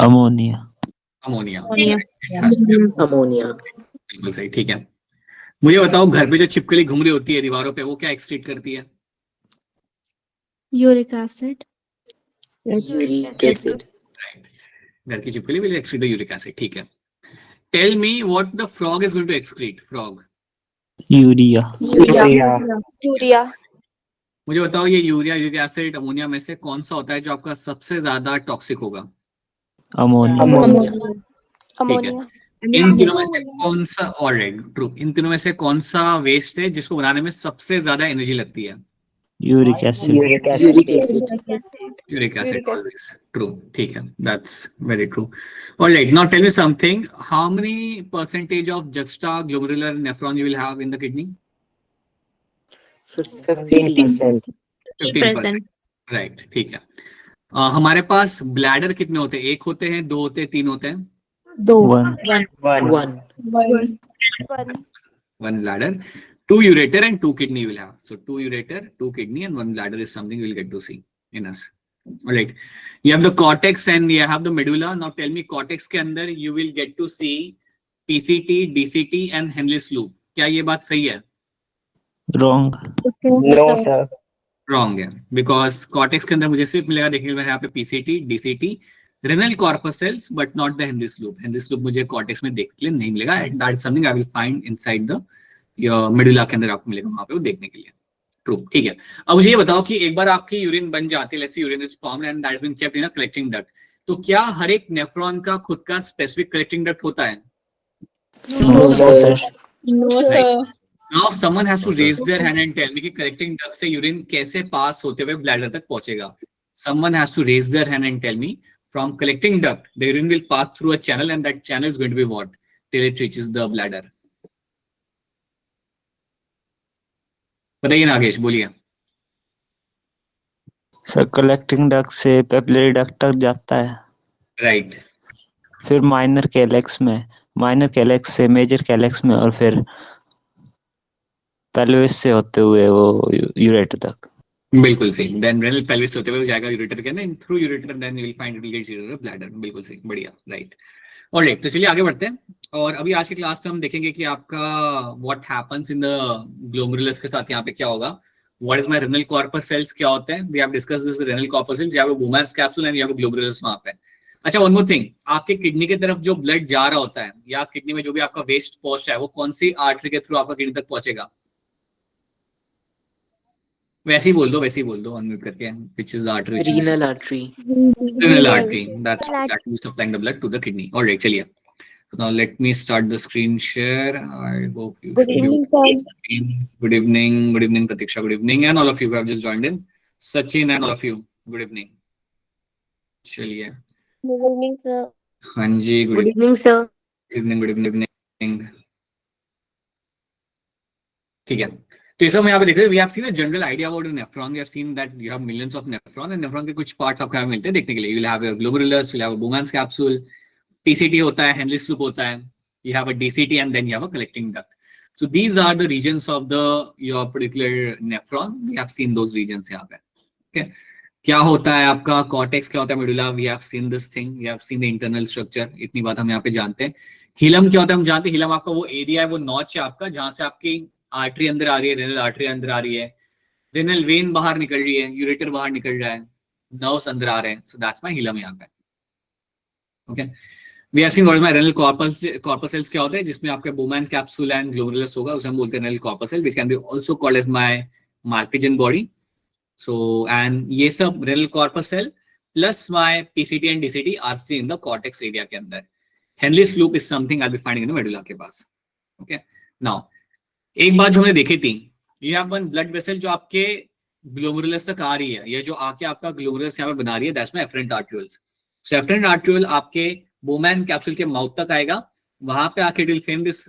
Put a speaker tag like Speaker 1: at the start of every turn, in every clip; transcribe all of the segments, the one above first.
Speaker 1: Ammonia.
Speaker 2: Ammonia.
Speaker 3: Ammonia.
Speaker 4: Ammonia.
Speaker 2: बिल्कुल सही, ठीक है। मुझे बताओ, घर पे जो छिपकली घूम रही होती है दीवारों पे, वो क्या एक्सक्रीट करती है?
Speaker 3: Uric acid.
Speaker 4: Uric acid.
Speaker 2: Right, घर की छिपकली विल एक्सक्रीट यूरिक एसिड, ठीक है। Tell me what the frog is going to excrete. Frog
Speaker 1: urea.
Speaker 4: Urea.
Speaker 2: मुझे बताओ, ये यूरिया, यूरिक एसिड, अमोनिया में से कौन सा होता है जो आपका सबसे ज्यादा टॉक्सिक होगा?
Speaker 1: अमोनिया।
Speaker 2: ठीक है। इन तीनों में से कौन सा, ऑलराइट ट्रू, इन तीनों में से कौन सा वेस्ट है जिसको बनाने में सबसे ज्यादा एनर्जी लगती है?
Speaker 1: Uric acid.
Speaker 4: Uric acid.
Speaker 2: Uric acid always true, ठीक है, that's very true. Alright, now tell me something, how many percentage of juxta glomerular nephron you will have in the kidney?
Speaker 4: 15%।
Speaker 2: 15%, right, ठीक है। हमारे पास bladder कितने होते हैं? एक होते हैं, दो होते हैं, तीन होते हैं?
Speaker 4: One.
Speaker 2: One bladder, two ureter and two kidney you will have. So two ureter, two kidney and one bladder is something you will get to see in us. All right. You have the cortex and you have the medulla. Now tell me, cortex के अंदर you will get to see PCT, DCT and Henle's loop. क्या ये बात सही है?
Speaker 1: Wrong.
Speaker 5: No sir.
Speaker 2: Wrong है, because cortex के अंदर मुझे सिर्फ मिलेगा, देखने को यहाँ पे PCT, DCT, renal corpuscles, but not the Henle's loop. Henle's loop मुझे cortex में देखने के लिए नहीं मिलेगा. That is something I will find inside the medulla के अंदर आपको मिलेगा वहां पे वो देखने के लिए। ट्रू, ठीक है। अब मुझे ये बताओ कि एक बार आपकी यूरिन बन जाती है, let's say urine is formed and that has been kept in a collecting duct, तो क्या हर एक नेफ्रॉन का खुद का स्पेसिफिक कलेक्टिंग डक्ट होता है?
Speaker 4: No sir.
Speaker 2: Now someone has to raise their hand and tell me कि कलेक्टिंग डक्ट से यूरिन कैसे पास होते हुए ब्लैडर तक पहुंचेगा। Someone has to raise their hand and tell me from collecting duct the urine will pass through a channel and that channel is going to be what till it reaches the bladder. बताइए नागेश, बोलिए।
Speaker 1: Sir collecting duct से papillary duct तक जाता है,
Speaker 2: right,
Speaker 1: फिर minor calyx में, minor calyx से major calyx में, और फिर पेल्विस से होते हुए वो यूरेटर तक।
Speaker 2: बिल्कुल सही। देन रेनल पेल्विस होते हुए वो जाएगा यूरेटर के अंदर, through ureter then you will find it reach the bladder. बिल्कुल सही, बढ़िया, राइट। ऑलराइट, तो चलिए आगे बढ़ते हैं। और अभी आज के क्लास में हम देखेंगे कि आपका what happens in the glomerulus के साथ यहाँ पे क्या होगा। What is my renal corpuscles क्या होते हैं, we have discussed this renal corpuscles, you have a Bowman's capsule and you have a glomerulus वहां पे। अच्छा, वन मोर थिंग, आपके किडनी की तरफ जो ब्लड जा रहा होता है या किडनी में जो भी आपका वेस्ट पहुंच है वो कौन सी आर्टरी के थ्रू आपका किडनी तक पहुंचेगा? वैसे ही बोल दो, वैसे ही बोल दो अनम्यूट करके, which is the artery?
Speaker 4: Renal artery.
Speaker 2: Renal artery, that is supplying the blood to the kidney. All right, चलिए. So now let me start the screen share. I hope you should be. Good evening, Pratiksha. Good evening, and all of you who have just joined in. Sachin and all of you. Good evening. चलिए.
Speaker 6: Good evening, sir.
Speaker 2: हाँ जी.
Speaker 5: Good evening sir.
Speaker 2: Good evening. ठीक है. तो इस समय यहाँ पे देखो, we have seen a general idea about the nephron. We have seen that you have millions of nephron, and nephron के कुछ parts आपको यहाँ मिलते हैं देखने के लिए. You will have a glomerulus, you will have a Bowman's capsule, PCT होता है, Henle's loop होता है, you have a DCT, and then you have a collecting duct. So these are the regions of your particular nephron. We have seen those regions यहाँ पे. Okay. क्या होता है आपका cortex, क्या होता है medulla? We have seen this thing. We have seen the internal structure. इतनी बात हम यहाँ पे जानते हैं. हिलम क्या होता है हम जानते हैं. हिलम आपका वो एरिया है, वो नॉच है आपका, जहां से आपकी आर्टरी अंदर आ रही है, रेनल आर्टरी अंदर आ रही है, रेनल वेन बाहर निकल रही है, यूरेटर बाहर निकल रहा है, नर्व्स अंदर आ रहे हैं. सो दैट्स माय हिलम यहाँ पे. Okay, we have seen what is my renal corpuscles क्या होता है, जिसमें आपका बोमैन कैप्सूल एंड ग्लोमेरुलस होगा, उसे हम बोलते हैं renal corpuscle, which can be also called as my malpighian body. So and ये सब renal corpuscle plus my PCT and DCT are seen in the cortex area के अंदर. Henle's loop is something I will be finding in the medulla के पास. Okay, now एक बात जो हमने देखी थी, ये आप वन ब्लड वेसल जो आपके ग्लोमेरुलस तक आ रही है, ये जो आके आपका ग्लोमेरुलस यहाँ पे बना रही है, that's my efferent arterioles. So efferent arteriole आपके बोमैन कैप्सूल के माउथ तक आएगा, वहां पे आके it will form this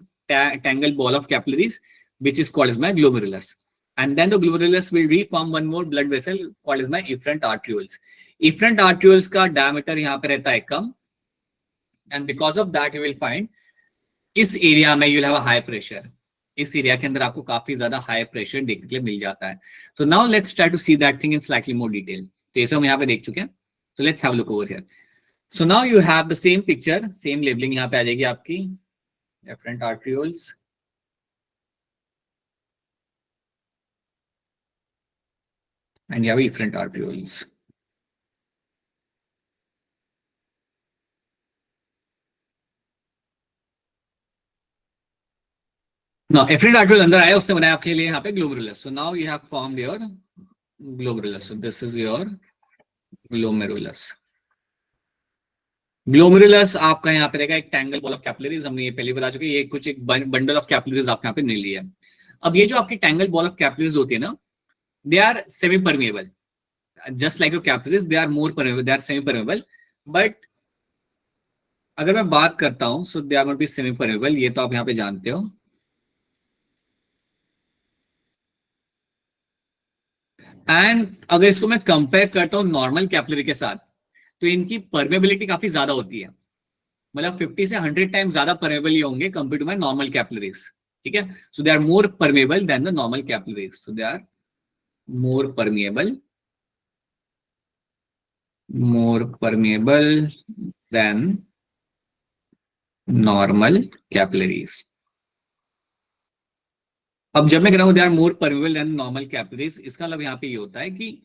Speaker 2: tangled ball of capillaries which is called as my glomerulus, and then the glomerulus will reform one more blood vessel called as my efferent arterioles. Efferent arterioles का diameter यहाँ पे रहता है कम, and because of that you will find इस area में you will have a high pressure. इस area के अंदर आपको काफी ज्यादा हाई प्रेशर देखने के लिए मिल जाता है. तो now let's try to see that thing in slightly more detail. तो ये सब हम यहाँ पे देख चुके हैं. So let's have a look over here. So now you have the same picture, same labeling यहाँ पे आ जाएगी आपकी efferent arterioles. And you have efferent arterioles. Now efferent arteriole अंदर आया, उसने बनाया आपके लिए यहाँ पे glomerulus. So now you have formed your glomerulus. So this is your glomerulus. Glomerulus आपका यहाँ पे रहेगा एक टैंगल बॉल ऑफ कैपिलरीज, हमने ये पहले बता चुके, ये कुछ एक बंडल ऑफ कैपिलरीज आपके यहाँ पे मिल रही है। अब ये जो आपकी टैंगल बॉल ऑफ कैपिलरीज होती है ना, they are semi permeable, just like your capillaries, they are more permeable, they are semi permeable. But अगर मैं बात करता हूं, so they are not be semi permeable, ये तो आप यहाँ पे जानते हो। एंड अगर इसको मैं कंपेयर करता हूं नॉर्मल कैपिलरी के साथ, तो इनकी परमेबिलिटी काफी ज्यादा होती है, मतलब 50 से 100 टाइम ज्यादा परमेबल ये होंगे compare to my normal capillaries. ठीक है, so they are more permeable than the normal capillaries, so they are more permeable than normal capillaries. अब जब मैं कह रहा हूं they are more permeable than normal capillaries, इसका मतलब यहाँ पे ये होता है कि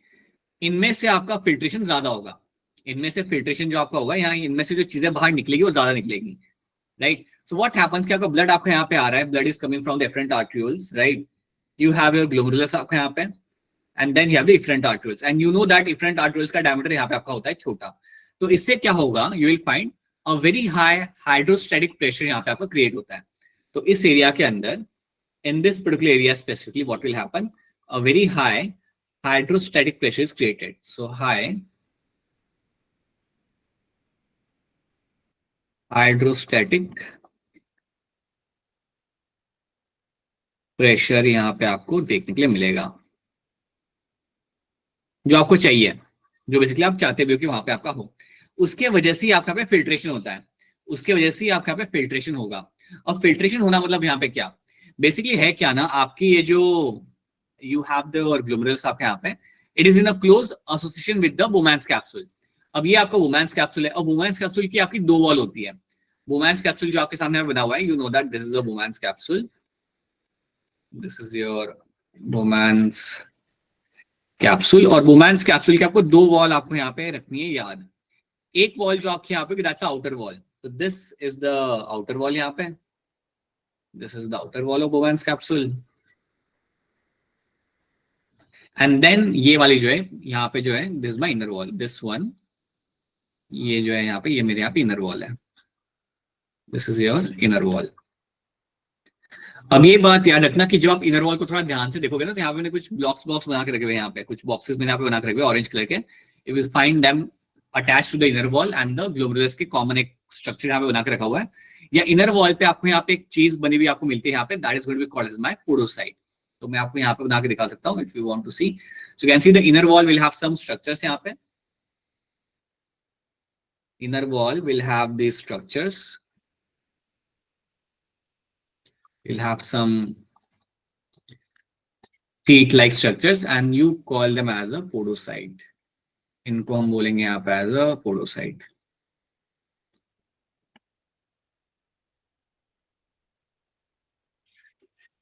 Speaker 2: इनमें से आपका फिल्ट्रेशन ज्यादा होगा, इनमें से फिल्ट्रेशन जो आपका होगा, यहाँ इनमें से जो चीजें बाहर निकलेगी वो ज्यादा निकलेगी, राइट। सो व्हाट हैपेंस कि आपका ब्लड आपका यहाँ पे आ रहा है, blood is coming from the efferent arterioles, right. You have your glomerulus आपका यहाँ पे, and then you have the efferent arterioles, and you know that efferent arterioles का डायमीटर यहाँ पे आपका होता है छोटा। तो इससे क्या होगा, you will find a very high hydrostatic pressure यहाँ पे आपका क्रिएट होता है। तो इस एरिया के अंदर, in this particular area specifically, what will happen, a very high hydrostatic pressure is created. So high hydrostatic pressure यहाँ पे आपको देखने के लिए मिलेगा, जो आपको चाहिए, जो बेसिकली आप चाहते भी हो कि वहां पे आपका हो। उसके वजह से आपका पे फिल्ट्रेशन होता है, उसके वजह से आपका पे फिल्ट्रेशन होगा। और फिल्ट्रेशन होना मतलब यहाँ पे क्या बेसिकली है, क्या ना, आपकी ये जो यू हैव द ग्लोमेरुलस आपके यहाँ पे, it is in a close association with the Bowman's capsule. अब ये आपका बोमैन्स कैप्सूल है, और बोमैन्स कैप्सूल की आपकी दो वॉल होती है। बोमैन्स कैप्सूल जो आपके सामने बना हुआ है, you know that this is a Bowman's capsule, this is your Bowman's capsule. और बोमैन्स कैप्सूल की आपको दो वॉल आपको यहाँ पे रखनी है याद। एक वॉल जो आपके यहाँ पे, that's outer wall, so this is the outer wall यहाँ पे, this is the outer wall of Bowman's capsule, and then ये वाली जो है यहाँ पे जो है, this is my inner wall, this one, ये जो है यहाँ पे, ये मेरे यहाँ पे inner wall है, this is your inner wall। अब ये बात याद रखना कि जब आप इनर वॉल को थोड़ा ध्यान से देखोगे ना, तो यहाँ पे मैंने कुछ बॉक्स बना के रखे हुए, यहाँ पे कुछ बॉक्सेस मैंने यहाँ पे बना के रखे हुए ऑरेंज कलर के, you will find them attached to the inner wall and the glomerulus के कॉमन एक स्ट्रक्चर यहाँ पे बना के रखा हुआ है। या इनर वॉल पे आपको यहाँ पे एक चीज बनी हुई आपको मिलती है यहाँ पे, that is going to be called as my podocyte. तो मैं आपको यहाँ पे बना के दिखा सकता हूँ if you want to see. So you can see the inner wall will have some structures यहाँ पे, inner wall will have these structures, will have some teat like structures and you call them as a podocyte। इनको हम बोलेंगे यहाँ पे as a podocyte।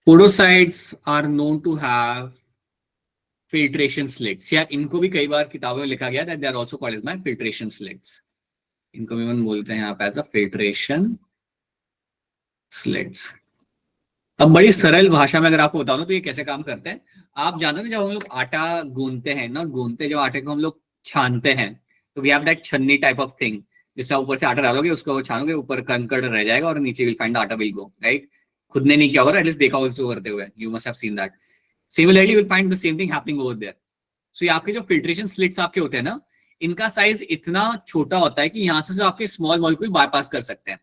Speaker 2: Podocytes are known to have filtration slits, या इनको भी कई बार किताबों में लिखा गया that they are also called as my filtration slits। इनको भी हम बोलते हैं यहाँ पे as a filtration slits। अब बड़ी सरल भाषा में अगर आपको बताऊं ना, तो ये कैसे काम करते हैं, आप जानते हैं जब हम लोग आटा गूंथते हैं ना, गूंथते जब आटे को हम लोग छानते हैं, तो वी हैव दैट छन्नी टाइप ऑफ थिंग, जिससे ऊपर से आटा डालोगे, उसको छानोगे, ऊपर कंकड़ रह जाएगा और नीचे विल फाइंड आटा विल गो, राइट। खुद ने नहीं किया होगा, एटलीस्ट देखा होगा इसको करते हुए, you must have seen that. Similarly will find the same thing happening over there. So ये आपके जो फिल्ट्रेशन स्लिट्स आपके होते हैं ना, इनका साइज इतना छोटा होता है कि यहाँ से आपके स्मॉल मॉलिक्यूल बाईपास कर सकते हैं।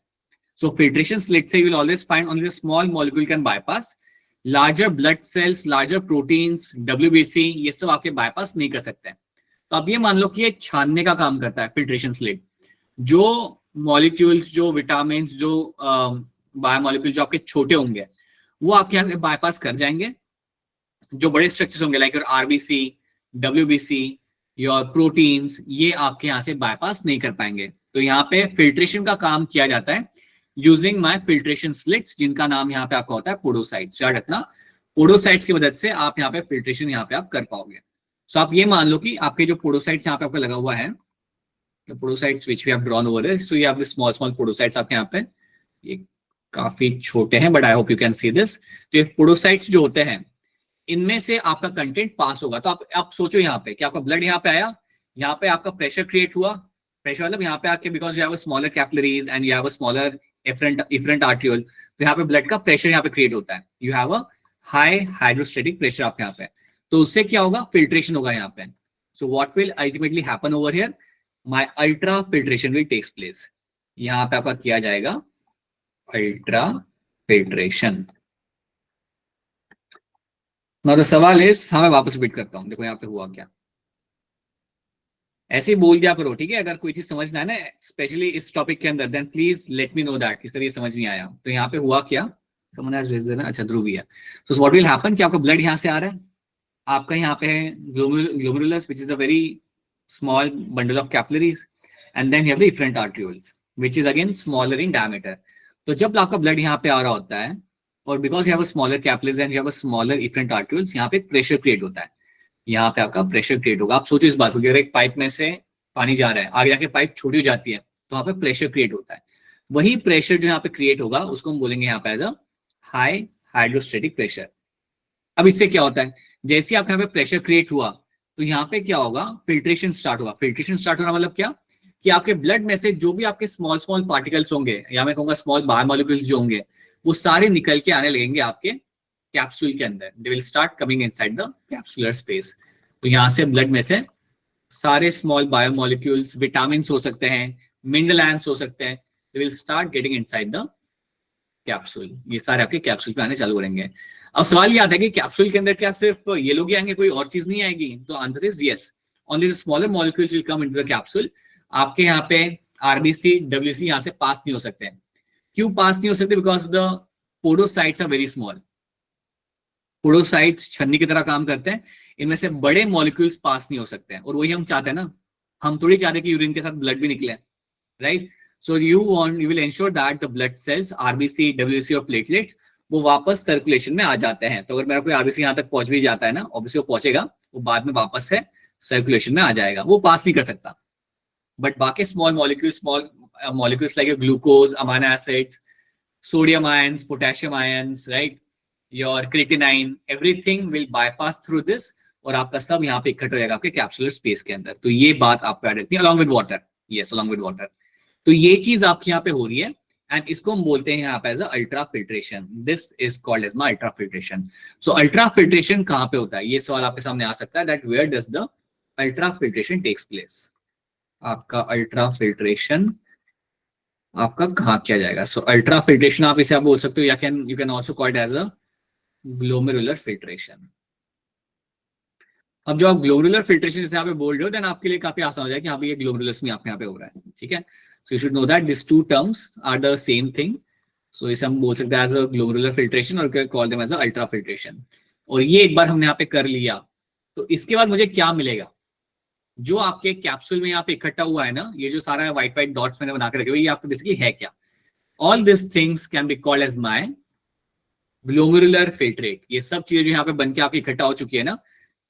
Speaker 2: So filtration slits say you will always find only the small molecule can bypass, larger blood cells, larger proteins, WBC ये सब आपके bypass नहीं कर सकते हैं। तो अब ये मान लो कि ये छानने का काम करता है filtration slit, जो molecules, जो vitamins, जो बायोमोलिक्यूल जो आपके छोटे होंगे वो आपके यहाँ से bypass कर जाएंगे। जो बड़े structures होंगे like your RBC, WBC, your proteins, ये आपके यहाँ से बाईपास नहीं कर पाएंगे। तो यहाँ पे फिल्ट्रेशन का काम किया जाता है यूजिंग माय फिल्ट्रेशन स्लिट्स, जिनका नाम यहाँ पे आपका होता है पोडोसाइट्स। याद रखना, पोडोसाइट्स की मदद से आप यहाँ पे फिल्ट्रेशन यहाँ पे आप कर पाओगे। सो आप ये मान लो कि आपके जो पोडोसाइट्स यहाँ पे आपका लगा हुआ है, podocytes which we have drawn over there, so you have this small small podocytes आपके यहाँ पे, ये काफी छोटे हैं but I hope you can see this. तो ये पोडोसाइट्स जो होते हैं, इनमें से आपका कंटेंट पास होगा। तो आप सोचो यहाँ पे कि आपका ब्लड यहाँ पे आया, यहाँ पे आपका प्रेशर क्रिएट हुआ, प्रेशर मतलब यहाँ पे आके because you have a smaller capillaries and you have a smaller efferent arteriole, तो यहाँ पे ब्लड का प्रेशर यहाँ पे क्रिएट होता है, you have a high hydrostatic pressure आपके यहाँ पे। तो उससे क्या होगा, फिल्ट्रेशन होगा यहाँ पे। So what will ultimately happen over here, my ultra filtration will takes place. यहाँ पे आपका किया जाएगा अल्ट्रा फिल्ट्रेशन। ना तो सवाल इस, हाँ मैं वापस रिपीट करता हूँ, देखो यहाँ पे हुआ क्या, ऐसे ही बोल दिया करो, ठीक है। अगर कोई चीज समझना है ना स्पेशली इस टॉपिक के अंदर, then please let me know that किस तरह समझ नहीं आया। तो यहाँ पे हुआ क्या, समन हैज रिजन, अच्छा ध्रुव है। तो व्हाट विल हैपन कि आपका ब्लड यहाँ से आ रहा है, आपका यहाँ पे है glomerulus which is a very small bundle of capillaries, and then you have the efferent arterioles which is again smaller in diameter. तो जब आपका ब्लड यहाँ पे आ रहा होता है और because you have a smaller capillaries and you have a smaller efferent arterioles, यहाँ पे प्रेशर क्रिएट होता है, यहाँ पे आपका प्रेशर क्रिएट होगा। आप सोचो इस बात को, अगर एक पाइप में से पानी जा रहा है, आगे जाके पाइप छोटी हो जाती है, तो वहां पे प्रेशर क्रिएट होता है। वही प्रेशर जो यहाँ पे क्रिएट होगा उसको हम बोलेंगे यहाँ पे as a high hydrostatic pressure. अब इससे क्या होता है, जैसे आपके यहाँ पे प्रेशर क्रिएट हुआ तो यहाँ पे क्या होगा, फिल्ट्रेशन स्टार्ट होगा। फिल्ट्रेशन स्टार्ट होना मतलब क्या, कि आपके ब्लड में से जो भी आपके स्मॉल स्मॉल पार्टिकल्स होंगे, या मैं कहूंगा स्मॉल बायोमोलिक्यूल्स जो होंगे, वो सारे निकल के आने लगेंगे आपके कैप्सूल के अंदर। They will start coming inside the capsular space. तो यहाँ से ब्लड में से सारे स्मॉल बायोमोलिक्यूल्स, विटामिन हो सकते हैं, मिनरल आयंस हो सकते हैं, they will start getting inside the capsule. ये सारे आपके कैप्सूल पे आने चालू करेंगे। अब सवाल ये आता है कि कैप्सूल के अंदर क्या सिर्फ ये लोग ही आएंगे, कोई और चीज नहीं आएगी? तो answer is yes, only the smaller molecules will come into the capsule. आपके यहाँ पे आरबीसी डब्ल्यूसी यहाँ से पास नहीं हो सकते। क्यों पास नहीं हो सकते? Because the podocytes are very small. Podocytes छन्नी की तरह काम करते हैं, इनमें से बड़े मॉलिक्यूल्स पास नहीं हो सकते हैं। और वही हम चाहते हैं ना, हम थोड़ी चाहते कि यूरिन के साथ ब्लड भी निकले, right? So you will ensure that the blood cells, RBC, WC और प्लेटलेट्स वो वापस सर्कुलेशन में आ जाते हैं। तो अगर मेरा कोई आरबीसी यहाँ तक पहुंच भी जाता है ना, ऑब्वियसली वो पहुंचेगा, वो बाद में वापस से सर्कुलेशन में आ जाएगा, वो पास नहीं कर सकता। बट बाकी small molecules like glucose, amino acids, sodium ions, potassium ions, right, your creatinine, everything will bypass through this और आपका सब यहाँ पे इकट्ठा हो जाएगा आपके कैप्सुलर स्पेस के अंदर। तो ये बात आपको याद रखनी है, along with water. Yes, along with water. तो ये चीज आपके यहाँ पे हो रही है एंड इसको हम बोलते हैं यहाँ पे as ultra filtration. This is called as my ultra filtration. So ultra filtration कहाँ पे होता है, ये सवाल आपके सामने आ सकता है, that where does the ultra filtration takes place. आपका अल्ट्रा फिल्ट्रेशन आपका कहाँ किया जाएगा? सो अल्ट्रा फिल्ट्रेशन आप इसे आप बोल सकते हो, या you can also called as a glomerular filtration. अब जो आप ग्लोमेरुलर फिल्ट्रेशन जैसे यहाँ पे बोल रहे हो, देन आपके लिए काफी आसान हो जाएगा कि हाँ भाई ये ग्लोमेरुलस में आपके यहाँ पे हो रहा है, ठीक है। So you should know that this two terms are the same thing. So इसे हम बोल सकते हैं एज अ ग्लोमेरुलर फिल्ट्रेशन और call them as a ultra filtration. और ये एक बार हमने यहाँ पे कर लिया तो इसके बाद मुझे क्या मिलेगा? जो आपके कैप्सूल में यहाँ पे इकट्ठा हुआ है ना, ये जो सारा व्हाइट व्हाइट डॉट्स मैंने बना के रखे हुए, ये आपको बेसिकली है क्या? All this things can be called as my glomerular filtrate. ये सब चीजें जो यहाँ पे बन के आपकी इकट्ठा हो चुकी है ना,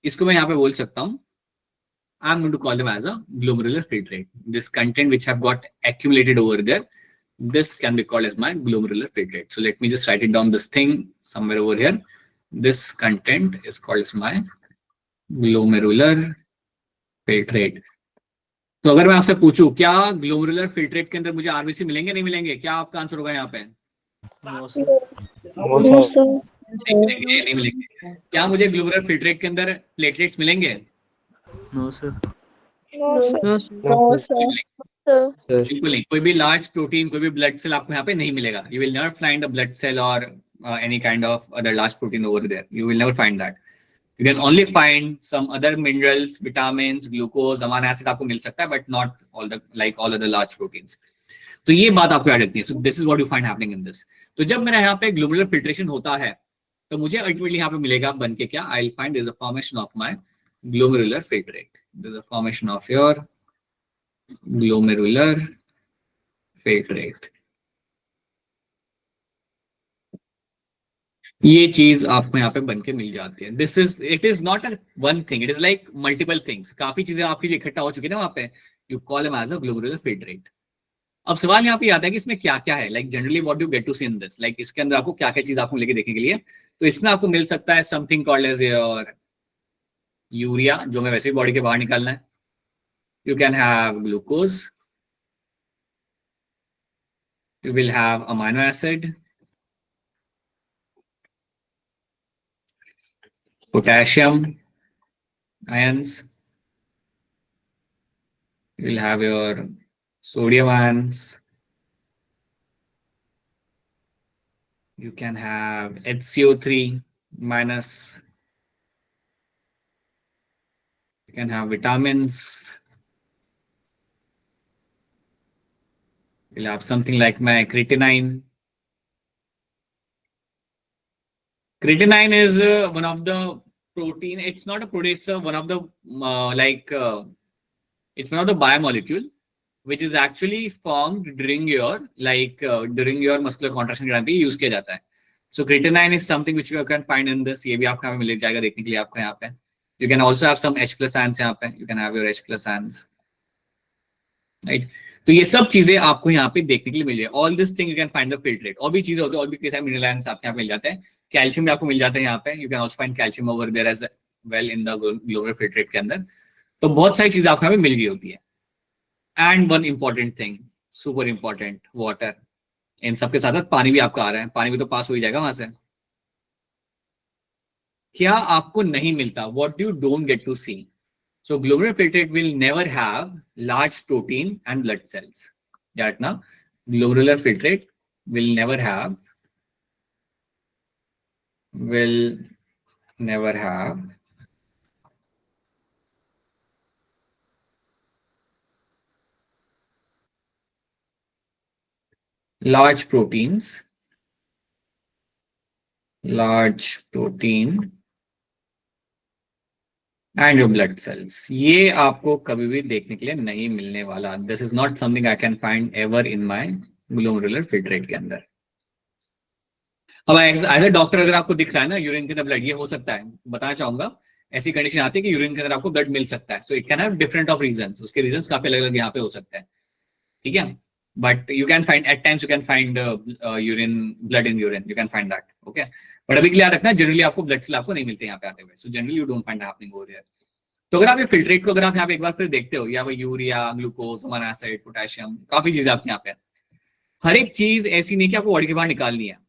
Speaker 2: इसको मैं यहाँ पे बोल सकता हूँ, I'm going to call them as a glomerular filtrate. This content which have got accumulated over there, this can be called as my glomerular filtrate. So let me just write it down, this thing somewhere over here. This content is called as my glomerular filtrate. तो अगर मैं आपसे पूछूं क्या glomerular filtrate के अंदर मुझे RBC मिलेंगे नहीं मिलेंगे, क्या आपका आंसर होगा यहाँ पे?
Speaker 5: No, sir.
Speaker 2: मिलेंगे नहीं मिलेंगे? क्या मुझे ग्लोमेरुलर फिल्ट्रेट के अंदर प्लेटलेट्स मिलेंगे?
Speaker 1: No sir.
Speaker 5: No, sir.
Speaker 2: बिल्कुल नहीं। कोई भी लार्ज प्रोटीन, कोई भी ब्लड सेल आपको यहाँ पे नहीं मिलेगा। You will never find a blood cell और any kind of other large protein over there, you will never find that. You can only find some other minerals, vitamins, glucose, amino acid आपको मिल सकता है, but not all the like all other large proteins. तो ये बात आपको याद रखनी है। So this is what you find happening in this. तो जब मेरा यहाँ पे ग्लोमेरुलर फिल्ट्रेशन होता है तो मुझे अल्टीमेटली यहाँ पे मिलेगा बन के क्या, I will find there is a formation of my glomerular filtrate. the formation of your glomerular filtrate. ये चीज आपको यहाँ पे बन के मिल जाती है. It is not a one thing, it is like multiple things. काफी चीजें आपके लिए इकट्ठा हो चुकी है ना वहाँ पे. You call them as a glomerular filtrate. अब सवाल यहाँ पे आता है कि इसमें क्या क्या है. Like generally what you get to see in this, like इसके अंदर आपको क्या क्या चीज आपको लेके देखने के लिए. तो इसमें आपको मिल सकता है something called as your urea, जो मैं वैसे ही बॉडी के बाहर निकालना है. You can have glucose, you will have amino acid, potassium ions, you will have your sodium ions, you can have HCO3 minus, you can have vitamins, you'll have something like my creatinine. Creatinine is one of the protein. It's not a protein. It's one of the it's one of the biomolecule which is actually formed during your muscular contraction के time पे use किया जाता है. So creatinine is something which you can find in this. ये भी आपको यहाँ पे मिल जाएगा देखने के लिए आपको यहाँ पे. You can also have some H plus ions यहाँ पे. You can have your H plus ions. Right? तो ये सब चीजें आपको यहाँ पे देखने के लिए मिल जाए. All this thing you can find the filtrate. और भी चीजें होती है, और भी कैसे मिनरल आयंस आपके यहाँ मिल जाते हैं. कैल्शियम भी आपको मिल जाता है यहाँ पे. You can also find calcium over there as well in the glomerular filtrate के अंदर. तो बहुत सारी चीजें आपको यहाँ पे मिल गई होती है. And one important thing, super important, water. इन सबके साथ साथ पानी भी आपका आ रहा है. पानी भी तो पास हो ही जाएगा वहां से. क्या आपको नहीं मिलता? What you don't get to see. So glomerular filtrate will never have large protein and blood cells. That ना, glomerular filtrate will never have large protein and your blood cells. ये आपको कभी भी देखने के लिए नहीं मिलने वाला. This is not something I can find ever in my glomerular filtrate के अंदर. अब एज ए डॉक्टर अगर आपको दिख रहा है ना यूरिन के अंदर ब्लड, ये हो सकता है, बताना चाहूंगा, ऐसी कंडीशन आती है कि यूरिन के अंदर आपको ब्लड मिल सकता है. So it can have different of reasons. उसके रीजंस काफी अलग अलग यहाँ पे हो सकते हैं. ठीक है, but you can find at times, you can find urine, blood in urine, you can find that. Okay, but अभी के लिए याद रखना, जनरली आपको ब्लड सेल आपको नहीं मिलते यहाँ पे आते हुए. So generally you don't find happening over here. तो अगर आप ये फिल्ट्रेट को अगर आप यहाँ पे एक बार फिर देखते हो, या वो urea, glucose, amino acid, potassium, काफी चीजें आपके यहाँ पे. हर एक चीज ऐसी नहीं कि आपको बॉडी के बाहर निकालनी है.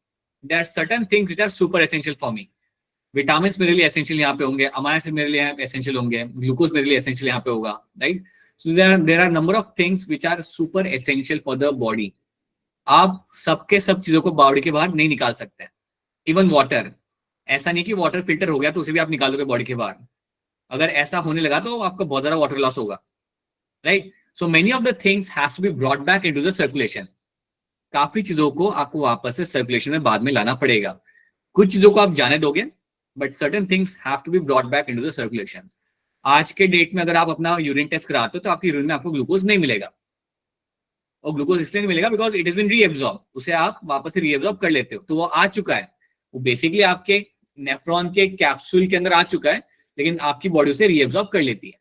Speaker 2: There are certain things which are super essential for me. Vitamins मेरे लिए essential यहाँ पे होंगे, अमाइनो एसिड मेरे लिए essential होंगे, ग्लूकोज मेरे लिए essential यहाँ पे होगा, right? So there are number of things which are super essential for the body. आप सबके सब चीजों को बॉडी के बाहर नहीं निकाल सकते. इवन वाटर, ऐसा नहीं कि वाटर फिल्टर हो गया तो उसे भी आप निकाल दोगे बॉडी के बाहर. अगर ऐसा होने लगा तो आपका बहुत ज्यादा वाटर लॉस होगा, right? So many of the things has to be brought back into the circulation. काफी चीजों को आपको वापस से सर्कुलेशन में बाद में लाना पड़ेगा. कुछ चीजों को आप जाने दोगे, but certain things have to be brought back into the circulation. आज के डेट में अगर आप अपना यूरिन टेस्ट कराते हो तो आपकी यूरिन में आपको ग्लूकोज नहीं मिलेगा. और ग्लूकोज इसलिए नहीं मिलेगा because it is been reabsorb. उसे आप वापस से रीएब्सॉर्ब कर लेते हो, तो वो आ चुका है. वो बेसिकली आपके नेफ्रॉन के कैप्सूल के अंदर आ चुका है, लेकिन आपकी बॉडी उसे रीएब्सॉर्ब कर लेती है,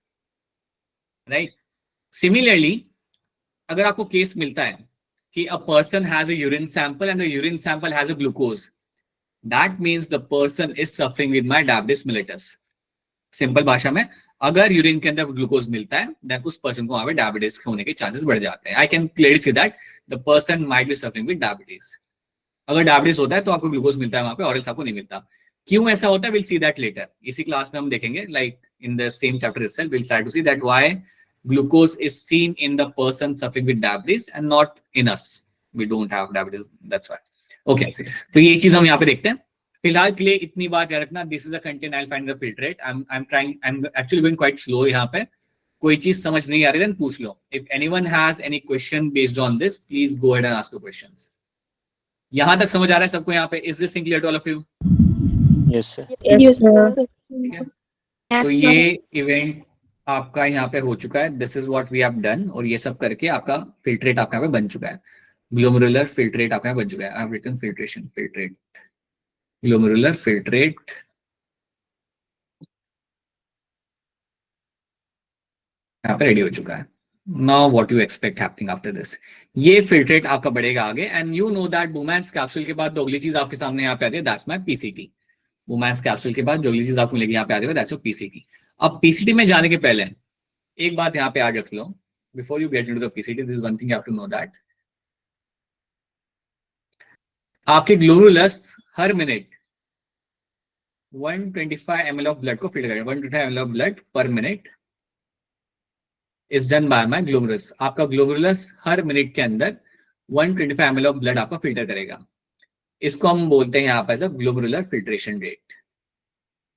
Speaker 2: राइट? सिमिलरली अगर आपको केस मिलता है कि a person has a urine sample and the urine sample has a glucose, that means the person is suffering with my diabetes mellitus. Simple भाषा में, अगर यूरिन के अंदर ग्लूकोज मिलता है देन उस पर्सन को वहां पे डायबिटीज होने के चांसेस बढ़ जाते हैं. I can clearly see that the person might be suffering with diabetes. अगर डायबिटीज होता है तो आपको ग्लूकोज मिलता है वहां पे, और एल्स आपको नहीं मिलता. क्यों ऐसा होता है, विल सी दैट लेटर. इसी क्लास में हम देखेंगे, like in the same chapter itself will try to see that why glucose is seen in the person suffering with diabetes and not in us. We don't have diabetes, that's why. Okay, तो ये चीज हम यहाँ पे देखते हैं. फिलहाल के लिए इतनी बात याद रखना. This is a content I'll find the filtrate. I'm actually going quite slow यहाँ पे. कोई चीज समझ नहीं आ रही then पूछ लो. If anyone has any question based on this, please go ahead and ask your questions. यहाँ तक समझ आ रहा है सबको यहाँ पे? Is this clear to all of you?
Speaker 1: Yes sir.
Speaker 5: Yes, sir.
Speaker 2: ठीक है. तो ये इवेंट आपका यहाँ पे हो चुका है, this is what we have done, और ये सब करके आपका फिल्ट्रेट आपका यहाँ पे बन चुका है, ग्लोमेरुलर फिल्ट्रेट आपका यहाँ बन चुका है। I have written filtration, filtrate, glomerular filtrate यहाँ पे रेडी हो चुका है। Now what you expect happening after this, ये फिल्ट्रेट आपका बढ़ेगा आगे, and you know that Bowman's capsule के बाद जो अगली चीज आपके सामने यहाँ पे आती है, दैट्स माय पीसीटी। बुमैन्स कैप्सूल के बाद जो अगली चीज आपको मिलेगी यहाँ पे आती है, दैट्स योर पीसीटी। अब पीसीटी में जाने के पहले एक बात यहाँ पे याद रख लो, before you get into the PCT, this is one thing you have to know that आपके ग्लोमेरुलस हर मिनट 125 ml ऑफ ब्लड को फिल्टर करें, 125 ml of blood per minute is done by my glomerulus. आपका glomerulus हर minute के अंदर 125 ml of blood आपका filter करेगा। इसको हम बोलते हैं यहाँ पे as a glomerular filtration rate,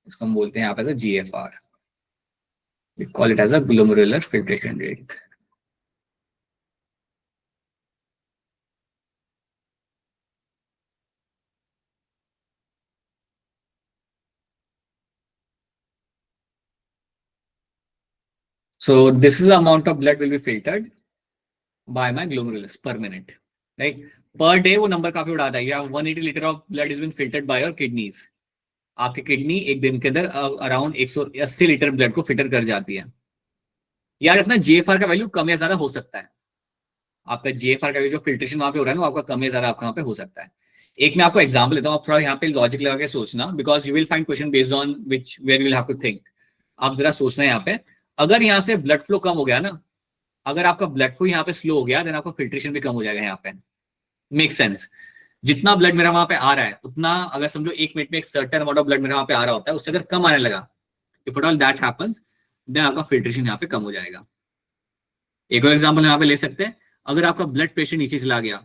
Speaker 2: इसको हम बोलते हैं यहाँ पे as a GFR, we call it as a glomerular filtration rate. So this is the amount of blood will be filtered by my glomerulus per minute, right? Per day वो number काफी उड़ाता है। You have 180 liter of blood is been filtered by your kidneys. आपके kidney एक दिन के अंदर around 180 litre blood को फिल्टर कर जाती है। यार अपना GFR का वैल्यू कम या ज्यादा हो सकता है, आपका GFR का जो फिल्ट्रेशन वहां पे हो रहा है ना, आपका कम या ज्यादा आपका वहां पे हो सकता है। एक मैं आपको एग्जांपल देता हूँ, आप थोड़ा यहाँ पे लॉजिक लगा के सोचना, because you will find question based on which where you will have to think. आप जरा सोचना यहाँ पे, अगर यहाँ से ब्लड फ्लो कम हो गया ना, अगर आपका ब्लड फ्लो यहाँ पे स्लो हो गया, देन आपका फिल्ट्रेशन भी कम हो जाएगा यहाँ पे। Make sense? जितना ब्लड मेरा वहां पे आ रहा है उतना, अगर समझो एक मिनट में एक सर्टेन अमाउंट ऑफ ब्लड मेरा वहां पे आ रहा होता है, उससे अगर कम आने लगा, if at all that happens, then आपका फिल्ट्रेशन यहाँ पे कम हो जाएगा। एक और एग्जांपल यहाँ पे ले सकते हैं, अगर आपका ब्लड प्रेशर नीचे चला गया,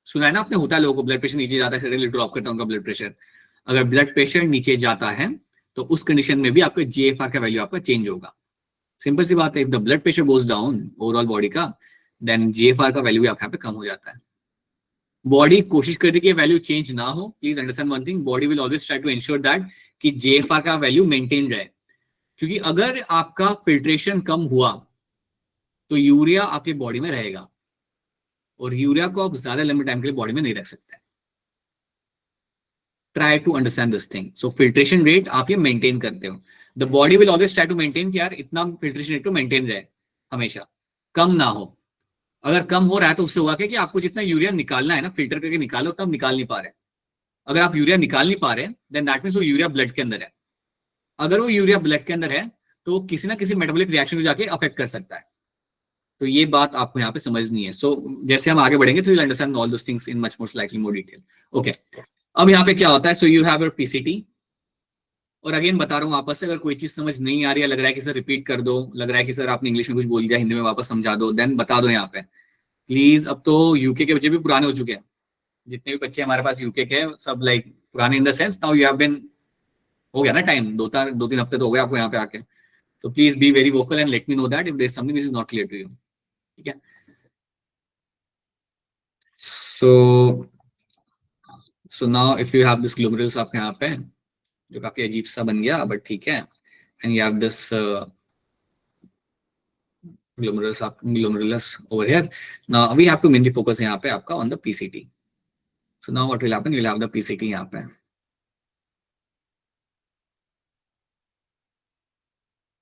Speaker 2: सुना है ना आपने, होता है लोगों को ब्लड प्रेशर नीचे जाता है, सडनली ड्रॉप करता है उनका ब्लड प्रेशर। अगर ब्लड प्रेशर नीचे जाता है तो उस कंडीशन में भी आपका GFR का वैल्यू आपका चेंज होगा। सिंपल सी बात है, if the blood pressure goes down overall body का, देन GFR का वैल्यू भी आपके यहाँ पे कम हो जाता है। बॉडी कोशिश करती है कि वैल्यू चेंज ना हो। Please understand one thing, body will always try to ensure that कि GFR का वैल्यू मेंटेन रहे, क्योंकि अगर आपका फिल्ट्रेशन कम हुआ तो यूरिया आपके बॉडी में रहेगा, और यूरिया को आप ज्यादा लंबे टाइम के लिए बॉडी में नहीं रख सकते। Try to understand this thing. So filtration rate आप ये मेंटेन करते हो, the body will always try to maintain कि यार इतना फिल्ट्रेशन रेट तो मेंटेन रहे, हमेशा कम ना हो। अगर कम हो रहा है तो उससे हुआ क्या कि आपको जितना यूरिया निकालना है ना, फिल्टर करके निकालो, तब निकाल नहीं पा रहे। अगर आप यूरिया निकाल नहीं पा रहे, देन दैट मींस वो यूरिया ब्लड के अंदर है। अगर वो यूरिया ब्लड के अंदर है तो वो किसी ना किसी मेटाबॉलिक रिएक्शन को जाके अफेक्ट कर सकता है। तो ये बात आपको यहाँ पे समझनी है। सो जैसे हम आगे बढ़ेंगे तो you understand all those things in much more slightly more detail. Okay, अब यहाँ पे क्या होता है, so you have your PCT. और अगेन बता रहा हूँ आपस से, अगर कोई चीज समझ नहीं आ रही है, लग रहा है कि सर रिपीट कर दो, लग रहा है कि सर आपने इंग्लिश में कुछ बोल दिया, हिंदी में वापस समझा दो, देन बता दो यहाँ पे प्लीज। अब तो यूके के बच्चे भी पुराने हो चुके हैं, जितने भी बच्चे हमारे पास यूके के हैं सब लाइक पुराने in the sense, now you have been, हो गया ना टाइम, 2-3 हफ्ते तो हो गए आपको यहाँ पे आके। तो please be very vocal and let me know that if there is something which is not clear to you. ठीक है, so now if you have this glomerulus आपके यहाँ पे, जो काफी अजीब सा बन गया बट ठीक है, and you have this glomerulus over here. Now we have to mainly focus यहाँ पे आपका on the PCT. So now what will happen, you will have the PCT यहाँ पे,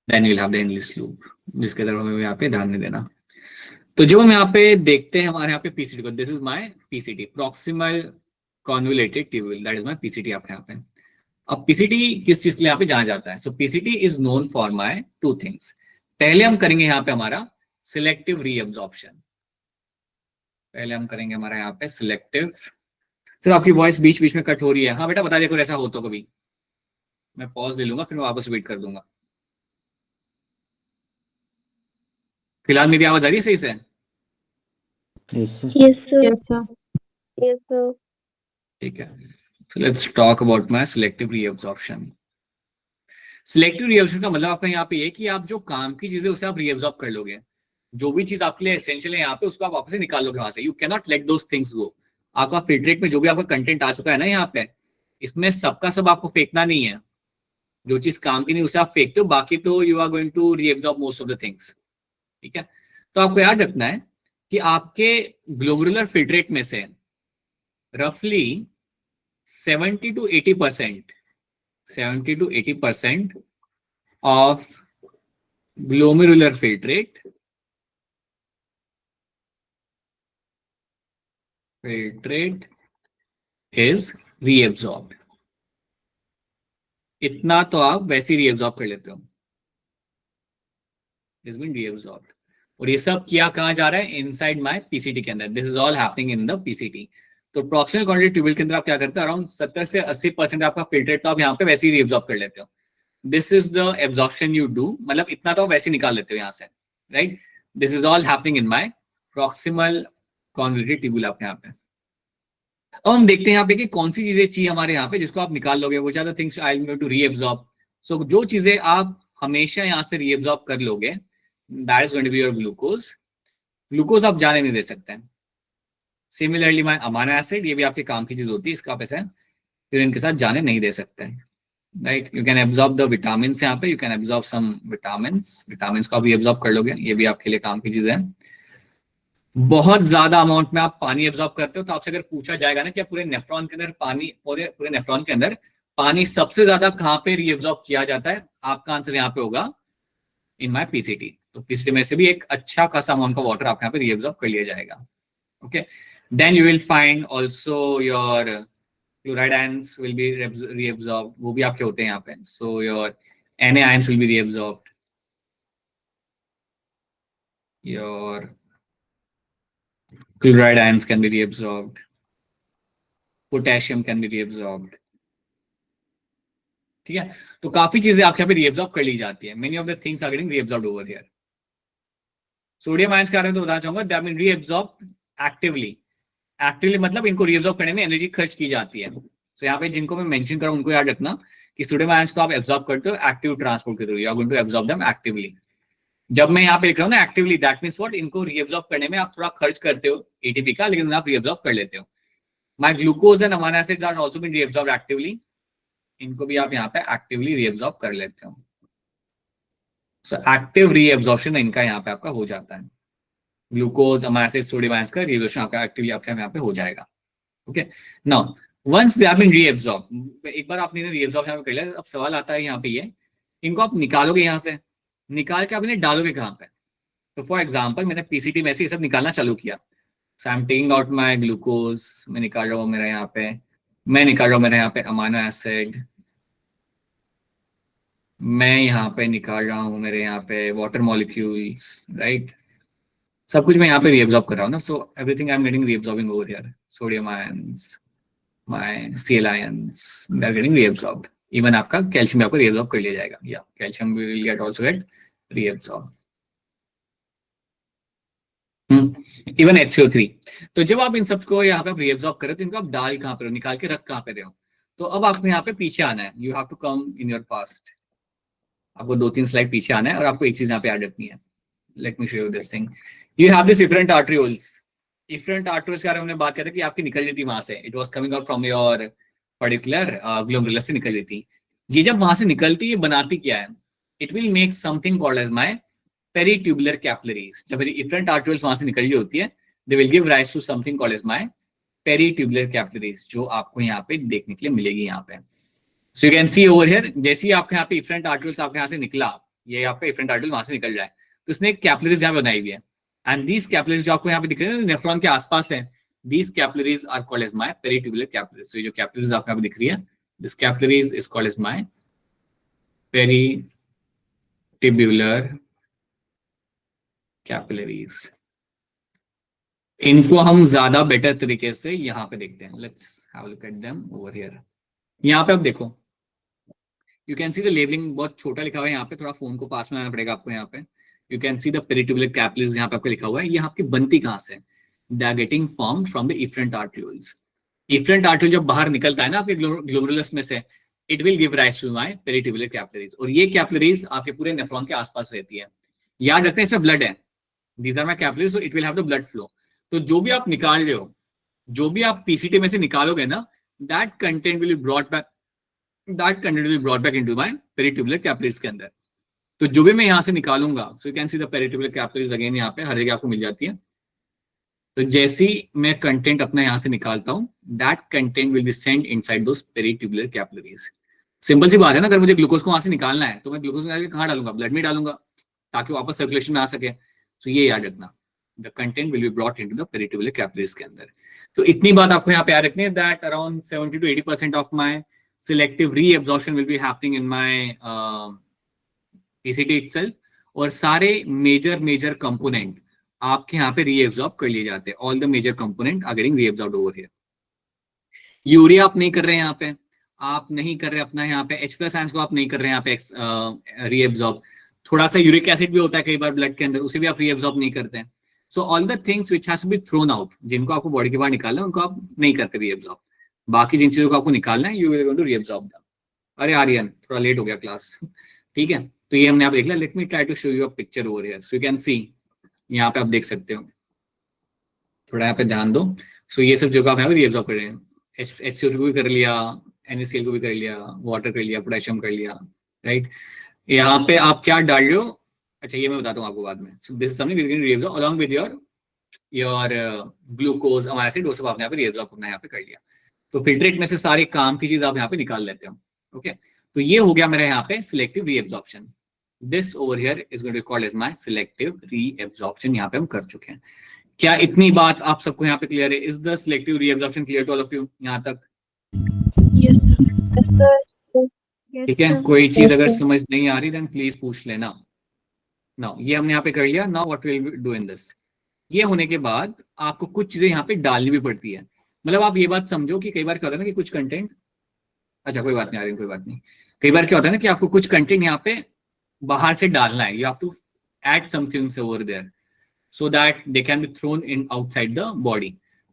Speaker 2: then you will have the endless loop, जिसके तरफ हमें यहाँ पे ध्यान नहीं देना। तो जब हम यहाँ पे देखते हैं हमारे यहाँ पे PCT को, this is my PCT, proximal convoluted tubule, that is my PCT आपके यहाँ पे। अब PCT किस चीज के लिए यहाँ पे जाना जाता है? So PCT is known for my two things. पहले हम करेंगे यहाँ पे हमारा सिलेक्टिव रीअब्जॉर्प्शन, पहले हम करेंगे हमारा यहाँ पे सिलेक्टिव। सर आपकी वॉइस बीच बीच में कट हो रही है। हाँ बेटा बता देखो, ऐसा हो तो कभी मैं पॉज ले लूंगा, फिर मैं वापस वेट कर दूंगा। फिलहाल मेरी आवाज आ रही है सही से?
Speaker 1: Yes sir.
Speaker 5: Yes, sir. Yes, sir.
Speaker 2: ठीक है, so let's talk about my selective reabsorption. Selective reabsorption का मतलब आपका यहाँ पे ये कि आप जो काम की चीजें उसे आप रीअब्जॉर्ब कर लोगे, जो भी चीज आपके लिए एसेंशियल है यहाँ पे उसको आप वापस से निकाल लोगे वहां से। You can not let those things go. आपका फिल्ट्रेट में जो भी आपका कंटेंट आ चुका है ना यहाँ पे, इसमें सबका सब आपको फेंकना नहीं है। जो चीज काम की नहीं उसे आप फेंकते हो, बाकी तो you are going to reabsorb most of the things. ठीक है, तो आपको याद रखना है कि आपके ग्लोमेरुलर फिल्ट्रेट में से रफली 70 to 80% of glomerular filtrate is reabsorbed। इतना तो आप वैसे ही रीएब्जॉर्ब कर लेते हो, इज बीन रीएब्जॉर्ब्ड। और ये सब किया कहाँ जा रहा है? इनसाइड माय पीसीटी के अंदर। This is all happening in the PCT. तो प्रॉक्सिमल कॉन्ड्रोइड ट्यूब्यूल के अंदर आप क्या करते हो? अराउंड 70 से 80% आपका फिल्ट्रेट तो आप यहाँ पे वैसे ही रीएब्जॉर्ब कर लेते हो। This is the absorption you do, मतलब इतना तो आप वैसे निकाल लेते हो यहाँ से, right? This is all happening in my proximal convoluted tubule आपके यहाँ पे। अब हम देखते हैं यहाँ पे कि कौन सी चीजें चाहिए हमारे यहाँ पे जिसको आप निकाल लोगे। वो ज्यादा things I am going to reabsorb. So जो चीजें आप हमेशा यहाँ से रीएब्जॉर्ब कर लोगे, that is going to be your glucose. Glucose आप जाने नहीं दे सकते हैं। सिमिलरली माय अमाइनो एसिड, ये भी आपके काम की चीज होती है, इसका आप ऐसे फिर इनके साथ जाने नहीं दे सकते हैं, right? You can absorb the vitamin यहाँ पे, you can absorb some vitamin को आप भी एब्जॉर्ब कर लोगे, ये भी आपके लिए काम की चीज है। बहुत ज्यादा अमाउंट में आप पानी एब्जॉर्ब करते हो, तो आपसे अगर पूछा जाएगा ना कि पूरे नेफ्रॉन के अंदर पानी, पूरे नेफ्रॉन के अंदर पानी सबसे ज्यादा कहाँ पे रीएब्जॉर्ब किया जाता है, आपका आंसर यहाँ पे होगा इन माय पीसीटी। तो पीसीटी में से भी एक अच्छा खासा अमाउंट का वाटर आपके यहाँ पे रीएब्जॉर्ब कर लिया जाएगा। Okay, then you will find also your chloride ions will be reabsorb, वो भी आपके होते हैं यहाँ पे। So your Na ions will be reabsorbed, your chloride ions can be reabsorbed, potassium can be reabsorbed। ठीक है, तो काफी चीजें आपके यहाँ पे रीएब्जॉर्ब कर ली जाती है। Many of the things are getting reabsorbed over here. Sodium ions के बारे में तो बताना चाहूंगा, they have been reabsorbed actively. Actively मतलब इनको रीएब्जॉर्ब करने में एनर्जी खर्च की जाती है। सो यहाँ पे जिनको मैं मेंशन करूँ उनको याद रखना कि सोडियम आयंस को आप एब्जॉर्ब करते हो एक्टिव ट्रांसपोर्ट के through, you are going to absorb them actively. जब मैं यहाँ पे लिख रहा हूँ ना एक्टिवली, दैट मींस व्हाट, इनको रीएब्जॉर्ब करने में आप थोड़ा खर्च करते हो एटीपी का, लेकिन आप रीएब्जॉर्ब कर लेते हो। My glucose and amino acids are also been reabsorbed actively, इनको भी आप यहाँ पे एक्टिवली रीएब्जॉर्ब कर लेते हो। सो एक्टिव रीएब्जॉर्प्शन इनका यहाँ पे आपका हो जाता है। Glucose, amino acid, sodium ions का रीएब्जॉर्प्शन आपका एक्टिवली आपके यहाँ पे हो जाएगा। Okay, now once they have been reabsorbed, एक बार आपने रीएब्जॉर्ब यहाँ पे कर लिया, अब सवाल आता है यहाँ पे ये, इनको आप निकालोगे यहाँ से, निकाल के आप इन्हें डालोगे कहाँ पे? तो फॉर एग्जाम्पल मैंने पीसीटी में से ये सब निकालना चालू किया। So I am taking out my glucose, मैं निकाल रहा हूँ मेरा यहाँ पे, मैं निकाल रहा हूँ मेरे यहाँ पे अमाइनो एसिड, मैं यहाँ पे निकाल रहा हूँ मेरे यहाँ पे वाटर मॉलिक्यूल्स, राइट? सब कुछ मैं यहाँ पे रीएब्जॉर्ब कर रहा हूँ ना। So everything I am getting reabsorbing over here. Sodium ions, my CL ions, they are getting reabsorbed. Even आपका कैल्शियम भी आपको रीएब्जॉर्ब कर लिया जाएगा, या calcium will get also get reabsorb, even HCO3। तो जब आप इन सबको यहाँ पे रीएब्जॉर्ब करें तो इनको आप डाल कहाँ पे हो, निकाल के रख कहाँ पे रहे हो? तो अब आपको यहाँ पे पीछे आना है, you have to come in your past. आपको 2-3 स्लाइड पीछे आना है और आपको एक चीज यहाँ पे ऐड रखनी है। Let me show you this thing. You have this efferent arterioles. Efferent arterioles के बारे में हमने बात की थी कि आपकी निकल रही थी वहां से, it was coming out from your particular glomerulus से निकल रही थी। ये जब वहां से निकलती है बनाती क्या है? It will make something called as my peritubular capillaries. जब इफरेंट आर्टरियोल्स वहां से निकल रही होती है, they will give rise to something called as my peritubular capillaries, जो आपको यहाँ पे देखने के लिए मिलेगी यहाँ पे। सो you can C over here, जैसे ही आपके यहाँ पे इफरेंट आर्टरियोल्स आपके यहाँ से निकला, ये आपका इफरेंट आर्टरियल वहां से निकल रहा है, तो उसने कैपिलरीज यहाँ बनाई हुई है। एंड दीज कैपिलरीज जो आपको यहाँ पे दिख रहे हैं नेफ्रॉन के आसपास है, these capillaries are called as my peritubular capillaries. So ये जो कैपिलरीज आपको यहाँ पे दिख रही है, this capillaries is called as my peritubular capillaries. इनको हम ज्यादा बेटर तरीके से यहाँ पे देखते हैं। Let's have a look at them over here. यहाँ पे आप देखो, you can see the labelling बहुत छोटा लिखा हुआ है यहाँ पे, थोड़ा फोन को पास में आना पड़ेगा आपको। यहाँ पे you can see the peritubular capillaries, यहाँ पे आपको लिखा हुआ है। ये आपकी बनती कहाँ से? They are getting formed from the efferent arterioles. Efferent arterial जब बाहर निकलता है ना आपके ग्लोमेरुलस में से, it will give rise to my peritubular capillaries. और ये कैपिलरीज आपके पूरे नेफ्रॉन के आसपास रहती है। याद रखते हैं इसमें ब्लड है, these are my capillaries, so it will have the blood flow. तो जो भी आप निकाल रहे हो, जो भी आप पीसीटी में से निकालोगे ना, that content will B brought back that content will B brought back into my peritubular capillaries के अंदर। तो जो भी मैं यहाँ से निकालूंगा, सो you can see the peritubular capillaries again, यहाँ पे हर जगह आपको मिल जाती है। तो जैसे ही मैं कंटेंट अपना यहाँ से निकालता हूँ, that content will be sent inside those peritubular capillaries. Simple सी बात है ना, अगर मुझे ग्लूकोज को वहां से निकालना है तो मैं ग्लूकोज निकाल के कहाँ डालूंगा? ब्लड में डालूंगा, ताकि वापस सर्कुलेशन में आ सके। तो ये याद रखना, the content will be brought into the peritubular capillaries के अंदर। तो इतनी बात आपको यहाँ पे याद रखनी है, that around 70 to 80% of my selective reabsorption will be happening in my PCT itself, और सारे मेजर कंपोनेंट आपके यहाँ पे रीएब्जॉर्ब कर लिए जाते हैं। All the major component are getting reabsorbed over here. Urea आप नहीं कर रहे हैं यहाँ पे, आप नहीं कर रहे अपना यहाँ पे H+ आयंस को आप नहीं कर रहे हैं यहाँ पे रीएब्जॉर्ब। थोड़ा सा यूरिक एसिड भी होता है कई बार ब्लड के अंदर, उसे भी आप रीएब्जॉर्ब नहीं करते हैं। So all the things which has to be thrown out, जिनको आपको बॉडी के बाहर निकालना है, उनको आप नहीं करते रीएब्जॉर्ब। बाकी जिन चीजों को आपको निकालना है, you will going to reabsorb them. अरे आर्यन, थोड़ा लेट हो गया क्लास, ठीक है। तो ये हमने यहाँ पे देख लिया। Let me try to show you a picture over here, so you can see. यहाँ पे आप देख सकते हो, थोड़ा यहाँ पे ध्यान दो। सो ये सब जगह आप यहाँ पे रीएब्जॉर्ब कर रहे हैं। HCO को भी कर लिया, NaCl को भी कर लिया, वाटर कर लिया, पोटेशियम कर लिया, राइट। यहाँ पे आप क्या डाल रहे हो? अच्छा, ये मैं बताता हूँ आपको बाद में। सो this is something which can reabsorb along with your glucose, amino acid, वो सब आपने यहाँ पे रीएब्जॉर्ब करना यहाँ पे कर लिया। तो फिल्ट्रेट में से सारे काम की चीज आप यहाँ पे निकाल लेते हो। ओके, तो ये हो गया मेरा यहाँ पे selective reabsorption. This over here is going to be called as my selective reabsorption. यहाँ पे हम कर चुके हैं। क्या इतनी बात आप सबको यहाँ पे क्लियर है? Is the selective reabsorption clear to all of you यहाँ तक?
Speaker 5: Yes, sir. Yes,
Speaker 2: ठीक है,
Speaker 5: sir.
Speaker 2: कोई चीज अगर समझ नहीं आ रही देन प्लीज पूछ लेना। नाउ ये हमने यहाँ पे कर लिया। Now what will do in this? ये होने के बाद आपको कुछ चीजें यहाँ पे डालनी भी पड़ती है। मतलब आप ये बात समझो कि कई बार क्या होता है ना कि कुछ कंटेंट, अच्छा कोई बात नहीं आ रही, कोई बात नहीं। कई बार क्या होता है ना कि आपको कुछ कंटेंट यहाँ पे बाहर से डालना है, you have to add something over there so that they can be thrown in outside the body.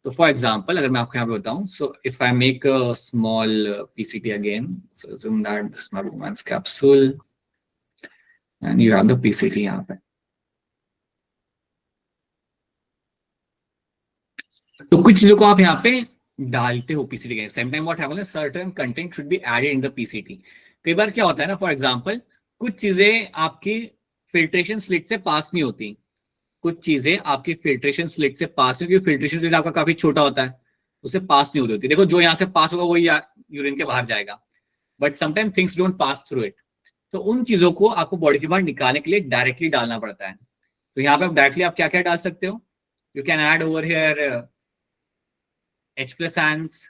Speaker 2: So for example, अगर मैं आपको यहाँ पे बताऊँ, so if I make a small PCT again, so assume that this is my Bowman's capsule and you have the PCT यहाँ पे। तो कुछ चीजों को आप यहाँ पे डालते हो PCT के। Same time what happens is certain content should be added in the PCT. कई बार क्या होता है ना, for example, कुछ चीजें आपकी फिल्ट्रेशन स्लिट से पास नहीं होती, कुछ चीजें आपकी फिल्ट्रेशन स्लिट से पास, क्योंकि फिल्ट्रेशन स्लिट आपका काफी छोटा होता है, उससे पास नहीं होती। देखो जो यहाँ से पास होगा वही यूरिन के बाहर जाएगा, but sometime things don't pass through it. तो उन चीजों को आपको बॉडी के बाहर निकालने के लिए डायरेक्टली डालना पड़ता है। तो यहाँ पे आप डायरेक्टली आप क्या क्या डाल सकते हो? You can add over here H+ ions.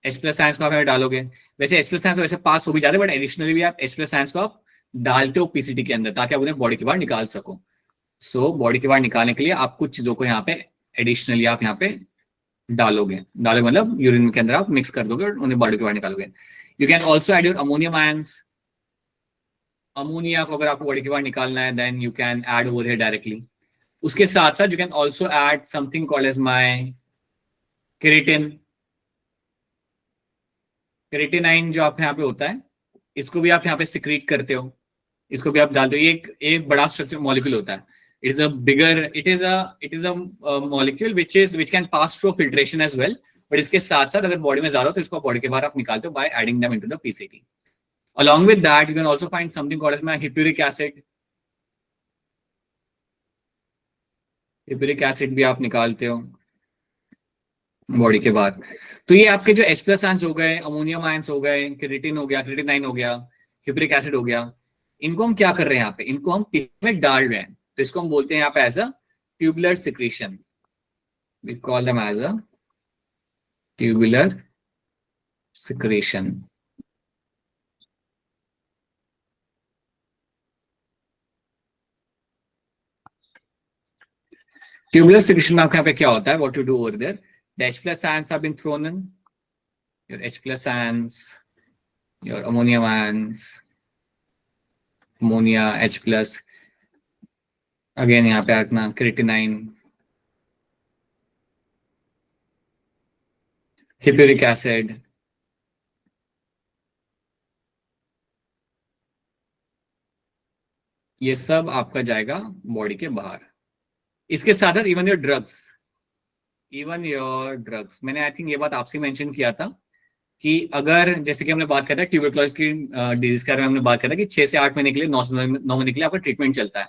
Speaker 2: H+ ions को आप डालोगे, वैसे H+ आयंस वैसे पास हो भी जाते हैं, बट एडिशनली भी आप H+ आयंस को आप डालते हो पीसीटी के अंदर, ताकि आप उन्हें बॉडी के बाहर निकाल सको। सो बॉडी के बाहर निकालने के लिए आप कुछ चीजों को यहाँ पे एडिशनली आप यहाँ पे डालोगे मतलब यूरिन के अंदर आप मिक्स कर दोगे और उन्हें बॉडी के बाहर निकालोगे। You can also add your ammonium ions. Ammonia को अगर आपको बॉडी के बाहर निकालना है then you can add over here directly. उसके साथ साथ you can also add something called as my keratin. Creatinine जो आप यहाँ पे होता है, इसको भी आप यहाँ पे सिक्रीट करते हो, इसको भी आप डालते हो। ये एक बड़ा स्ट्रक्चर मॉलिक्यूल होता है। It is a molecule which can pass through filtration as well, but इसके साथ साथ अगर बॉडी में ज्यादा हो तो इसको बॉडी के बाहर आप निकालते हो by adding them into the PCT. Along with that, you can also find something called as my hippuric acid. Hippuric acid भी आप निकालते हो बॉडी के बाहर। तो ये आपके जो H+ आयंस हो गए, अमोनियम आयंस हो गए, केरेटिन हो गया, केरेटिनाइन हो गया, हिप्यूरिक एसिड हो गया, इनको हम क्या कर रहे हैं यहाँ पे? इनको हम टिश्यू में डाल रहे हैं। तो इसको हम बोलते हैं यहाँ पे as a tubular secretion. We call them as a tubular secretion. Tubular secretion में आपके यहाँ पे क्या होता है? What you do over there, the H+ ions have been thrown in, your H+ ions, your ammonium ions, ammonia, H+, again यहाँ पे अपना creatinine, hippuric acid, ये सब आपका जाएगा बॉडी के बाहर। इसके साथ साथ इवन योर ड्रग्स, मैंने आई थिंक ये बात आपसे मेंशन किया था कि अगर जैसे कि हमने बात किया था ट्यूबरक्लोसिस की डिजीज के बारे में हमने बात किया था कि 6 से 8 महीने के लिए 9 महीने के लिए आपका ट्रीटमेंट चलता है।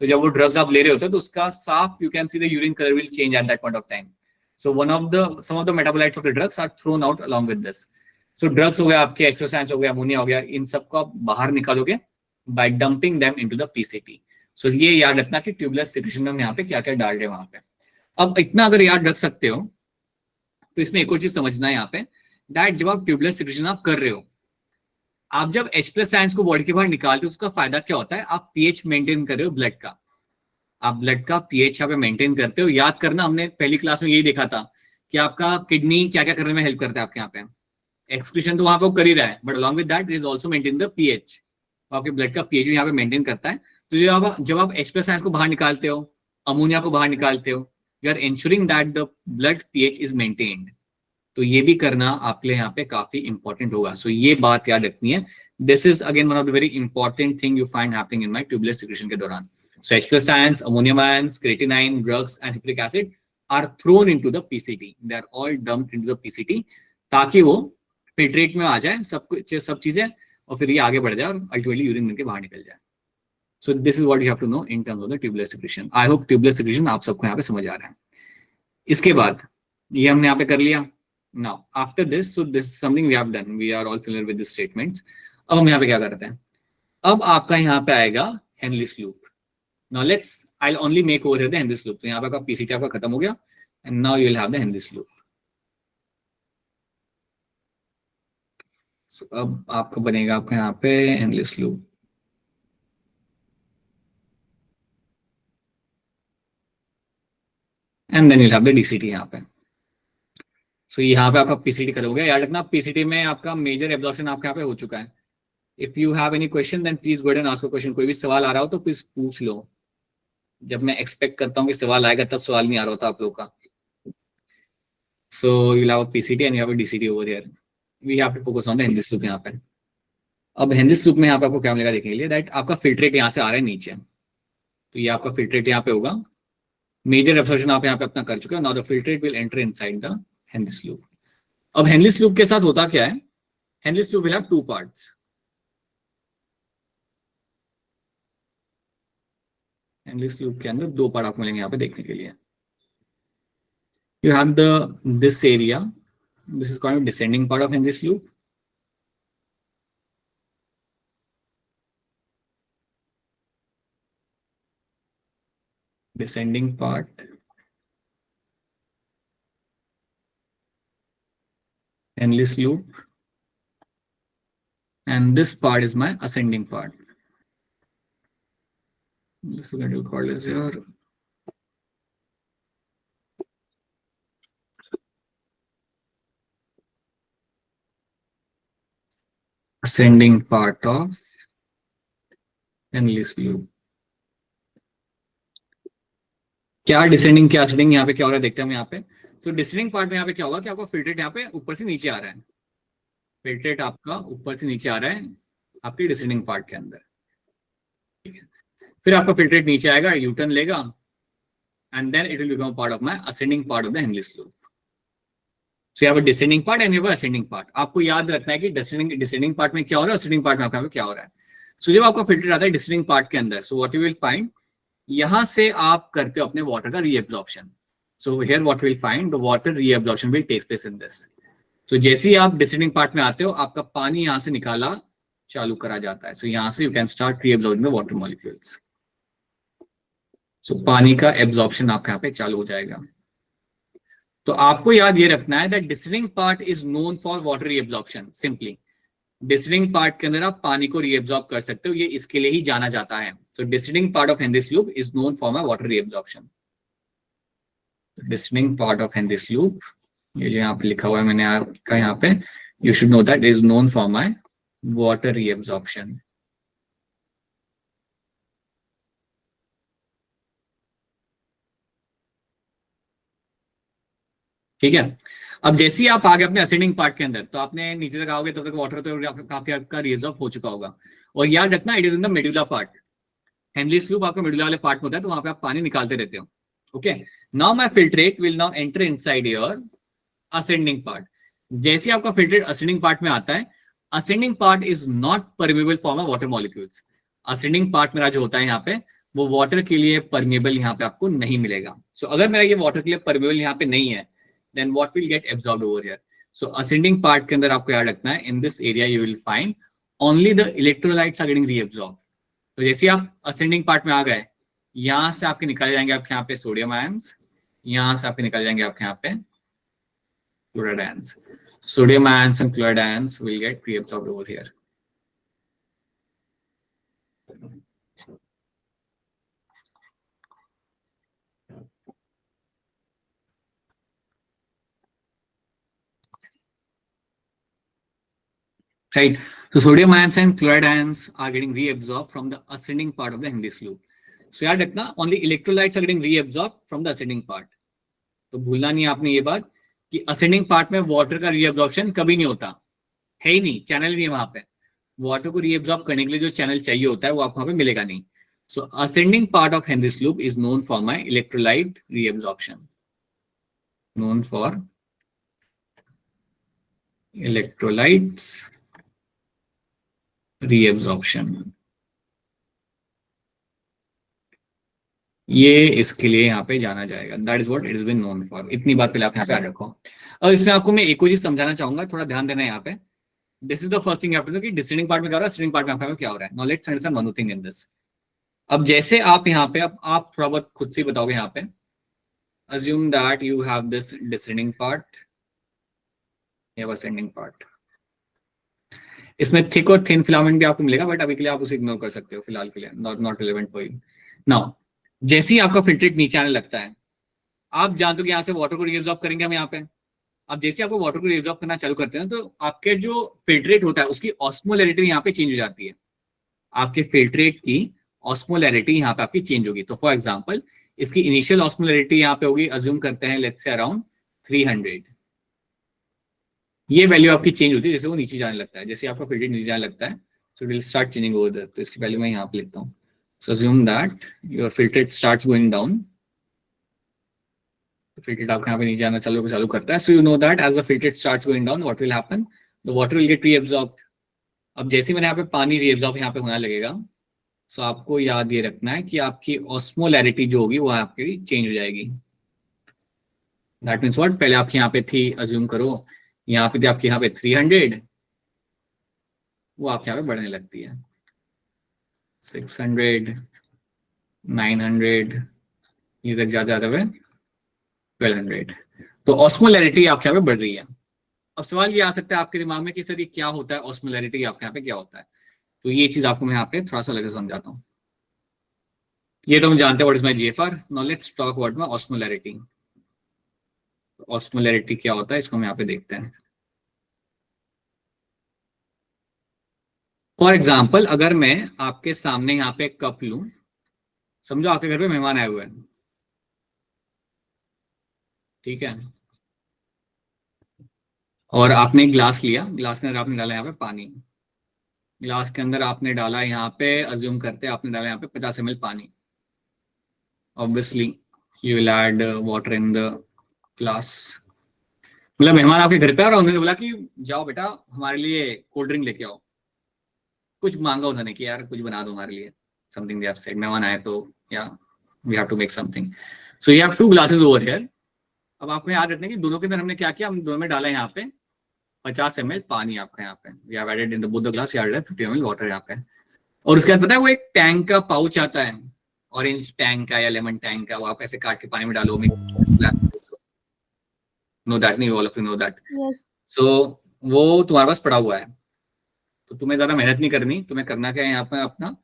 Speaker 2: तो जब वो ड्रग्स आप ले रहे होते हैं तो उसका साफ you can see the urine colour will change at that point of time. So some of the metabolites of the drugs are thrown out along with this. So drugs हो गया आपके, एस्ट्रोसाइंस हो गया, अमोनिया हो गया, इन सबको आप बाहर निकालोगे by dumping them into the PCT. So ये याद रखना कि ट्यूबुलर सिक्रेशन में हम यहाँ पे क्या क्या डाल रहे हैं वहां पे। अब इतना अगर याद रख सकते हो तो इसमें एक और चीज समझना है यहाँ पे, दैट जब आप ट्यूबुलर सिक्रेशन आप कर रहे हो, आप जब H+ आयंस को बॉडी के बाहर निकालते हो उसका फायदा क्या होता है, आप पीएच मेंटेन कर रहे हो ब्लड का, आप ब्लड का पीएच यहाँ पे मेंटेन करते हो। याद करना हमने पहली क्लास में यही देखा था कि आपका किडनी क्या क्या करने में हेल्प करता है आपके यहाँ पे, एक्सक्रीशन तो वहां पे वो कर ही रहा है, but along with that it is also maintain the pH, तो आपके ब्लड का पीएच भी यहाँ पे मेंटेन करता है। तो जब आप H+ आयंस को बाहर निकालते हो, अमोनिया को बाहर निकालते हो, you are ensuring that the blood pH is maintained. तो ये भी करना आपके लिए यहाँ पे काफी इंपॉर्टेंट होगा। सो ये बात याद रखनी है। This is again one of the very important thing you find happening in my tubular secretion के दौरान। So H+ ions, ammonium ions, creatinine, drugs and hippuric acid are thrown into the PCT, they are all dumped into the PCT, ताकि वो filtrate में आ जाए सब चीजें, और फिर ये आगे बढ़ जाए और अल्टीमेटली यूरिन में के बाहर निकल जाए। So this is what you have to know in terms of the tubular secretion. I hope tubular secretion आप सबको यहाँ पे समझ आ रहा है। इसके बाद ये हमने यहाँ पे कर लिया। Now, after this, so this is something we have done. We are all familiar with these statements. अब हम यहाँ पे क्या करते हैं, अब आपका यहाँ पे आएगा Henle's loop. Now let's, I'll only make over here the Henle's loop. तो यहाँ पे आपका PCT आपका खत्म हो गया, and now you will have the Henle's loop. So अब आपका बनेगा आपका यहाँ पे Henle's loop. And then you'll have the DCT यहाँ पे. सो यहाँ पे आपका पीसीटी खत्म हो गया। याद रखना पीसीटी में आपका मेजर एब्जॉर्प्शन आपके यहाँ पे हो चुका है। If you have any question then please go and ask a question. कोई भी सवाल आ रहा हो तो प्लीज पूछ लो। जब मैं एक्सपेक्ट करता हूँ कि सवाल आएगा तब सवाल नहीं आ रहा होता आप लोग का। So you have a PCT and you have a DCT over here. We have to focus on the Henle's loop यहाँ पे। अब हेनरिस लूप में यहाँ पे आपको क्या मिलेगा देखने के लिए, दैट आपका फिल्ट्रेट यहाँ से आ रहा है नीचे, तो ये आपका फिल्ट्रेट यहाँ पे होगा। मेजर एब्जॉर्प्शन आप यहाँ पे अपना कर चुके हो। Now the filtrate will enter inside the Henle's loop. अब हेनरिस लूप के साथ होता क्या है, Henle's loop will have 2 parts. Henle's loop के अंदर 2 पार्ट आपको मिलेंगे यहाँ पे देखने के लिए। You have this area, this is called descending part of Henle's loop. Descending part, Henle's loop, and this part is my ascending part. This is going to be called as your ascending part of Henle's loop. क्या descending क्या ascending यहाँ पे क्या हो रहा है देखते हैं हम यहाँ पे। तो डिसेंडिंग पार्ट में यहाँ पे क्या होगा कि आपका फिल्ट्रेट यहाँ पे ऊपर से नीचे आ रहा है, फिल्ट्रेट आपका ऊपर से नीचे आ रहा है आपकी डिसेंडिंग पार्ट के अंदर, ठीक है। फिर आपका फिल्ट्रेट नीचे आएगा, यूटर्न लेगा, and then it will become part of my ascending part of the Henle's loop. So you have a descending part and you have a ascending part. आपको याद रखना है कि डिसेंडिंग पार्ट में क्या हो रहा है, असेंडिंग पार्ट में आपका क्या हो रहा है। सो जब आपका फिल्ट्रेट आता है डिसेंडिंग पार्ट के अंदर, so what you will find, यहां से आप करते हो अपने वाटर का reabsorption. So here what will find, the water reabsorption will take place in this. सो जैसे ही आप डिसेंडिंग पार्ट में आते हो आपका पानी यहां से निकाला चालू करा जाता है। सो यहां से you can start reabsorbing the water molecules. So पानी का एब्जॉर्प्शन आपका यहाँ पे चालू हो जाएगा। तो आपको याद ये रखना है that descending part is known for water reabsorption. Simply descending part के अंदर आप पानी को रीएब्जॉर्ब कर सकते हो, ये इसके लिए ही जाना जाता है। So descending part of Henle's loop is known for my water reabsorption. Descending part of Henle's loop, ये जो यहाँ पे लिखा हुआ है मैंने आपका यहाँ पे, you should know that is known for my water reabsorption. ठीक है। अब जैसे ही आप आ गए अपने असेंडिंग पार्ट के अंदर, तो आपने नीचे तक आओगे तब तक वाटर तो काफी आपका रीअब्सॉर्ब हो चुका होगा। और याद रखना it is in the medulla part. Henle's loop आपका मेडुला वाले पार्ट में होता है, तो वहां पे आप पानी निकालते रहते हो। Okay, now my filtrate will now enter inside your ascending part. जैसे आपका फिल्ट्रेट असेंडिंग पार्ट में आता है, ascending part is not permeable for my water molecules. Ascending part मेरा जो होता है यहाँ पे वो वाटर के लिए परमेबल यहाँ पे आपको नहीं मिलेगा। सो अगर मेरा ये वाटर के लिए परमेबल यहाँ पे नहीं है, then what will get absorbed over here. So ascending part के अंदर आपको याद रखना है, in this area you will find only the electrolytes are getting reabsorb. तो जैसे आप असेंडिंग पार्ट में आ गए, यहां से आपके निकल जाएंगे आपके यहाँ पे सोडियम आयंस, यहां से आपके निकल जाएंगे आपके यहाँ पे chloride ions. Sodium ions and chloride ions will get reabsorbed over here. Right. So sodium ions and chloride ions are getting reabsorbed from the ascending part of the Henry's loop. So याद रखना, only electrolytes are getting reabsorbed from the ascending part. तो भूलना नहीं आपने ये बात कि ascending part में वाटर का रीअब्जॉर्प्शन कभी नहीं होता है, ही नहीं, चैनल नहीं है वहां पे। वाटर को रीअब्जॉर्ब करने के लिए जो चैनल चाहिए होता है वो आपको वहां पे मिलेगा नहीं। So ascending part of Henle's loop is known for my electrolyte reabsorption, known for electrolytes reabsorption. ये इसके लिए यहाँ पे जाना जाएगा, that is what it is been known for. इतनी बात पहले आप यहाँ पे याद रखो। और इसमें आपको मैं एक और चीज समझाना चाहूंगा, थोड़ा ध्यान देना है यहाँ पे। This is the first thing कि डिस्टिलिंग पार्ट में क्या हो रहा है, असेंडिंग पार्ट में आपका क्या हो रहा है। Now let's understand one thing in this. अब जैसे आप यहाँ पे, अब आप थोड़ा बहुत खुद से बताओगे यहाँ पे, assume that you have this descending part, you have ascending part। इसमें थिक और थिन फिलामेंट भी आपको मिलेगा, बट अभी के लिए आप उसे इग्नोर कर सकते हो फिलहाल के लिए, not relevant for you. Now जैसे ही आपका फिल्ट्रेट नीचे आने लगता है, आप जानते हो कि यहाँ से वाटर को रीअब्सॉर्ब करेंगे हम यहाँ पे। अब जैसे आपको वाटर को रीअब्सॉर्ब करना चालू करते हैं तो आपके जो फिल्ट्रेट होता है उसकी ऑस्मोलैरिटी यहाँ पे चेंज हो जाती है। आपके फिल्ट्रेट की ऑस्मोलैरिटी यहाँ पे आपकी चेंज होगी। तो फॉर एग्जांपल इसकी इनिशियल ऑस्मोलैरिटी यहाँ पे होगी, अज्यूम करते हैं लेट्स से अराउंड 300। ये वैल्यू आपकी चेंज होती है जैसे वो नीचे जाने लगता है। जैसे आपका फिल्ट्रेट नीचे जाने लगता है so it will start changing over there. तो इसकी वैल्यू मैं यहाँ पे लिखता हूँ। So assume that your filtrate starts going down. Filtrate आपके यहाँ पे नीचे आना चालू करता है। So you know that as the filtrate starts going down what will happen, the water will get reabsorbed. अब जैसे मैंने यहाँ पे पानी रीअब्सॉर्ब यहाँ पे होने लगेगा, सो आपको याद ये रखना है कि आपकी ऑस्मोलैरिटी जो होगी वो आपकी चेंज हो जाएगी। दैट मीन्स व्हाट, पहले आपके यहाँ पे थी, अज्यूम करो यहाँ पे थी आपके यहाँ पे 300, वो आपके यहाँ पे बढ़ने लगती है 600, 900, ये तक जाते हुए 1200। तो ऑस्मोलैरिटी आपके यहाँ पे बढ़ रही है। अब सवाल ये आ सकता है आपके दिमाग में कि सर ये क्या होता है, ऑस्मोलैरिटी आपके यहाँ पे क्या होता है। तो ये चीज आपको मैं यहाँ पे थोड़ा सा अलग से समझाता हूँ। ये तो हम जानते हैं what is my GFR. Now let's talk about my osmolarity. Osmolarity क्या होता है इसको हम यहाँ पे देखते हैं। फॉर एग्जाम्पल अगर मैं आपके सामने यहाँ पे कप लूं, समझो आपके घर पे मेहमान आए हुए हैं, ठीक है, और आपने ग्लास लिया, ग्लास के अंदर आपने डाला यहाँ पे पानी, ग्लास के अंदर आपने डाला यहाँ पे, अज्यूम करते हैं आपने डाला यहाँ पे 50 ml पानी। Obviously you will add water in the glass. मतलब मेहमान आपके घर पे आ रहा, उन्होंने बोला कि जाओ बेटा हमारे लिए कोल्ड ड्रिंक लेके आओ। कुछ मांगा उन्होंने कि यार कुछ बना दो हमारे लिए, समथिंग दे हैव सेड, मेहमान आए तो या we have to make something. So you have 2 glasses over here. अब आपको याद रखना है कि दोनों के अंदर हमने क्या किया, हम दोनों में डाला यहाँ पे 50 ml पानी आपका यहाँ पे, we have added in the both the glass, we have added 50 ml water यहाँ पे। और उसके बाद पता है वो एक टैंक का पाउच आता है, ऑरेंज टैंक का या लेमन टैंक का, वो आप ऐसे काट के पानी में डालो। नो दैट, नहीं all of you know that. So वो तुम्हारे पास पड़ा हुआ है, तो तुम्हें ज्यादा मेहनत नहीं करनी। तुम्हें करना क्या है यहाँ पे, अपना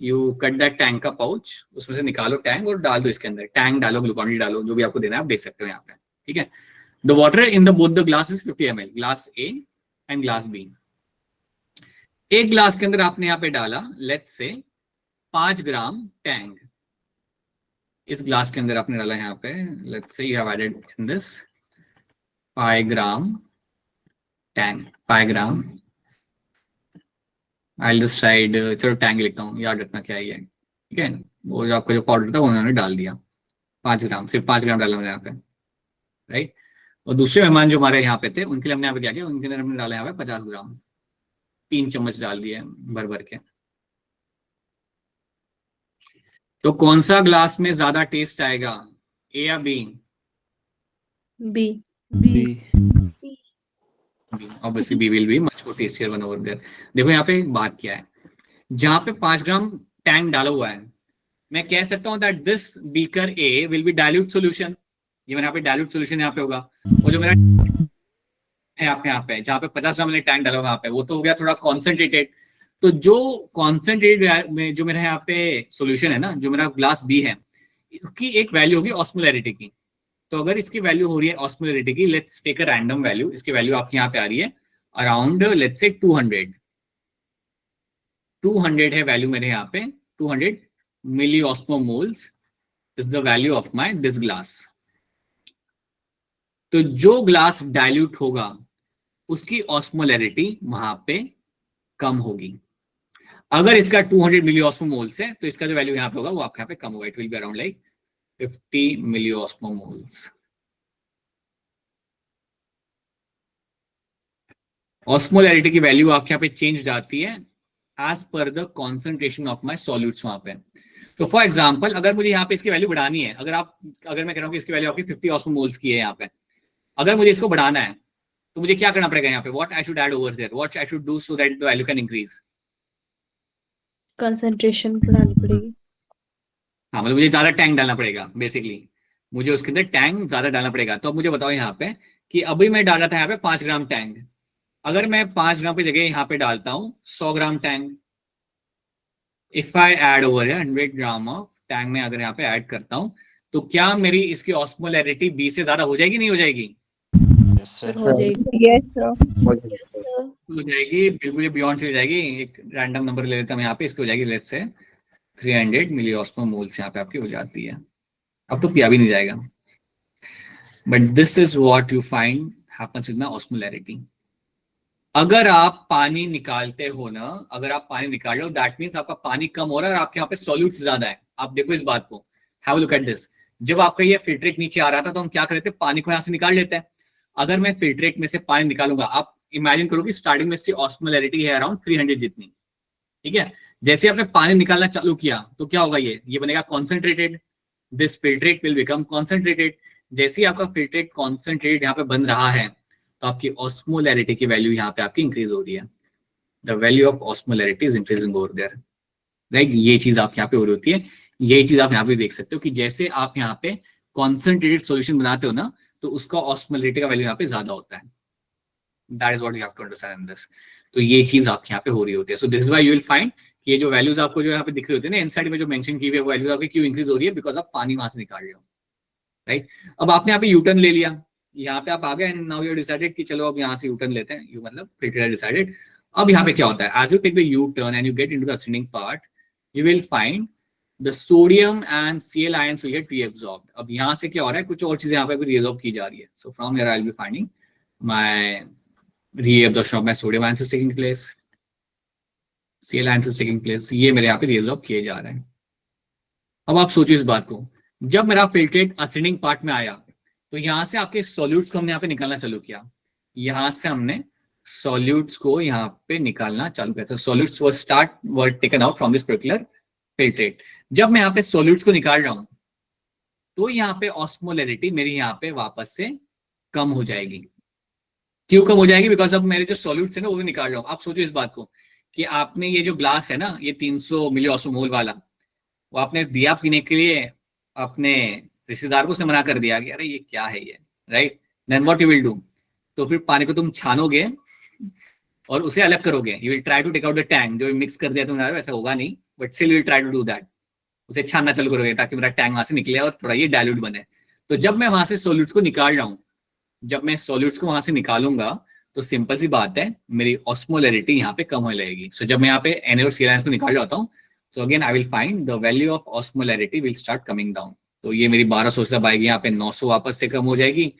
Speaker 2: यू कट दैट टैंक का पाउच, उसमें से निकालो टैंक और डाल दो इसके अंदर। टैंक डालो, ग्लूकॉन डी डालो, जो भी आपको देना है आप देख सकते हो यहाँ पे, ठीक है। The water in the both the glass is 50 ml, glass A and glass B. एक ग्लास के अंदर आपने यहाँ पे डाला लेट्स से 5 ग्राम टैंक। इस ग्लास के अंदर आपने डाला यहाँ पे, let's say you have added in this 5 gram Tang, 5 gram. I'll just write, चलो टैंक लिखता हूँ, याद रखना क्या है, ठीक है। वो जो आपका जो पाउडर था वो उन्होंने डाल दिया 5 ग्राम, सिर्फ 5 ग्राम डाला मैंने यहाँ पे, राइट। और दूसरे मेहमान जो हमारे यहाँ पे थे उनके लिए हमने यहाँ पे क्या किया, उनके अंदर हमने डाला यहाँ पे 50 ग्राम, 3 चम्मच डाल दिए भर भर के। तो कौन सा ग्लास में ज्यादा टेस्ट आएगा, ए या B?
Speaker 5: B.
Speaker 2: Obviously B will be much more tastier one over there. देखो यहाँ पे एक बात क्या है, जहां पे 5 ग्राम टैंग डाला हुआ है, मैं कह सकता हूं that this beaker A will be dilute solution. ये मेरा यहाँ पे डाइल्यूट सॉल्यूशन यहाँ पे होगा, और जो मेरा है यहाँ पे जहाँ पे 50 ग्राम मैंने टैंक डाला हुआ यहाँ पे, वो तो हो गया थोड़ा कॉन्सेंट्रेटेड। तो जो कॉन्सेंट्रेटेड में जो मेरा यहाँ पे सॉल्यूशन है ना, जो मेरा ग्लास बी है, इसकी एक वैल्यू होगी ऑस्मोलैरिटी की। तो अगर इसकी वैल्यू हो रही है ऑस्मोलैरिटी की, let's take a random value, इसकी वैल्यू आपके यहाँ पे आ रही है अराउंड लेट्स से 200 है वैल्यू मेरे यहाँ पे, 200 milli osmomoles is the value of my this glass. तो जो ग्लास डाइल्यूट होगा उसकी ऑस्मोलैरिटी वहां पे कम होगी। अगर इसका 200 मिली ऑस्मोमोल्स है तो इसका जो वैल्यू यहाँ पे होगा वो आपके यहाँ पे कम होगा, it will be around like 50 milli osmomoles. Osmolarity की वैल्यू आपके यहाँ पे चेंज जाती है as per the concentration of my solutes वहां पे। तो फॉर एग्जाम्पल अगर मुझे यहाँ पे इसकी वैल्यू बढ़ानी है, अगर मैं कह रहा हूँ कि इसकी वैल्यू आपकी 50 ऑस्मोमोल्स की है यहाँ पे, अगर मुझे इसको बढ़ाना है तो मुझे क्या करना पड़ेगा यहाँ पे, what I should add over there, what I should do so that the value can increase?
Speaker 5: Concentration बढ़ानी पड़ेगी।
Speaker 2: हाँ, मतलब मुझे ज्यादा टैंक डालना पड़ेगा, बेसिकली मुझे उसके अंदर टैंक ज्यादा डालना पड़ेगा। तो अब मुझे बताओ यहाँ पे कि अभी मैं डाला था यहाँ पे 5 ग्राम टैंक, अगर मैं 5 ग्राम की जगह यहाँ पे डालता हूँ 100 gram tank, if I add over 100 gram of tank में अगर यहाँ पे ऐड करता हूँ, तो क्या मेरी इसकी ऑस्मोलैरिटी बी से ज्यादा हो जाएगी, नहीं हो जाएगी?
Speaker 5: हो जाएगी।
Speaker 3: Yes, sir.
Speaker 2: हो जाएगी, बिल्कुल बियॉन्ड से हो जाएगी। एक रैंडम नंबर ले लेता हूँ यहाँ पे, इसकी हो जाएगी लेट्स से 300 मिली ऑस्मोमोल्स यहाँ पे आपकी हो जाती है। अब तो पिया भी नहीं जाएगा, but this is what you find happens with my osmolarity. अगर आप पानी निकालते हो ना, अगर आप पानी निकाल रहे हो दैट मींस आपका पानी कम हो रहा है और आपके यहाँ पे सॉल्यूट्स ज्यादा है। आप देखो इस बात को, have a look at this. जब आपका ये फिल्ट्रेट नीचे आ रहा था तो हम क्या करते, पानी को यहाँ से निकाल लेते हैं। अगर मैं फिल्ट्रेट में से पानी निकालूंगा, आप इमेजिन करो कि स्टार्टिंग में इसकी ऑस्मोलैरिटी है अराउंड 300 जितनी, ठीक है। जैसे आपने पानी निकालना चालू किया तो क्या होगा, ये बनेगा concentrated, this filtrate will become concentrated. जैसे ही आपका फिल्ट्रेट कॉन्सेंट्रेटेड यहाँ पे बन रहा है तो आपकी ऑस्मोलैरिटी की वैल्यू यहाँ पे आपकी इंक्रीज हो रही है। The value of osmolarity is increasing over there, right. ये चीज आप यहाँ पे हो रही होती है, यही चीज आप यहाँ पे देख सकते हो कि जैसे आप यहाँ पे कॉन्सेंट्रेटेड सॉल्यूशन बनाते हो ना, तो उसका ऑस्मोलैरिटी का वैल्यू यहाँ पे ज्यादा होता है। That is what you have to understand in this. तो ये चीज आपके यहाँ पे हो रही होती है। So this is why you will find कि ये जो वैल्यूज आपको जो यहाँ पे दिख रही होती है ना, इनसाइड में जो मेंशन की हुई है वो वैल्यूज आपकी क्यों इंक्रीज हो रही है, बिकॉज आप पानी वहां से निकाल रहे हो, राइट। अब आपने यहाँ पे यूटर्न ले लिया, यहाँ पे आप आ गए एंड नाउ यू डिसाइडेड कि चलो अब यहाँ से यूटर्न लेते हैं, यू मतलब फिल्टर डिसाइडेड। अब यहाँ पे क्या होता है, as you take the U turn and you get into the ascending part, you will find the sodium and Cl ions will get reabsorbed. अब यहाँ से क्या हो रहा है, कुछ और चीजें यहाँ पे भी रीअब्सॉर्ब की जा रही है। So from here I will be finding my reabsorption of my sodium ions is taking place, Cl ions is taking place, ये मेरे यहाँ पे रीअब्सॉर्ब किए जा रहे हैं। अब आप सोचिए इस बात को, जब मेरा फिल्ट्रेट असेंडिंग पार्ट में आया तो यहाँ से आपके सॉल्यूट्स को हमने यहाँ पे निकालना चालू किया, यहाँ से हमने सॉल्यूट्स को यहाँ पे निकालना चालू किया। Solutes were taken out from this particular filtrate. जब मैं यहाँ पे सॉल्यूट्स को निकाल रहा हूं तो यहाँ पे ऑस्मोलैरिटी मेरी यहाँ पे वापस से कम हो जाएगी। क्यों कम हो जाएगी, बिकॉज अब मेरे जो सॉल्यूट्स है ना वो भी निकाल रहा हूँ। आप सोचो इस बात को कि आपने ये जो ग्लास है ना, ये 300 मिली ऑस्मोल वाला, वो आपने दिया पीने के लिए, अपने रिश्तेदार को से मना कर दिया कि अरे ये क्या है ये, right. Then what you will do, तो फिर पानी को तुम छानोगे और उसे अलग करोगे। You will try to take out the Tang, जो मिक्स कर दिया तुमने, वैसा होगा नहीं, but still you will try to do that. उसे छानना चालू करोगे ताकि मेरा टैंक वहां से निकले और थोड़ा ये डाइल्यूट बने। तो जब मैं वहां से सॉल्यूट्स को निकाल रहा हूँ, जब मैं सॉल्यूट्स को वहां से निकालूंगा तो सिंपल सी बात है, मेरी ऑस्मोलैरिटी यहाँ पे कम होने लगेगी। सो जब मैं यहाँ पे Na और Cl को निकाल जाता हूँ तो again I will find the value of osmolarity will start coming down. तो ये मेरी 1200 से अब आएगी यहाँ पे 900 वापस से कम हो जाएगी।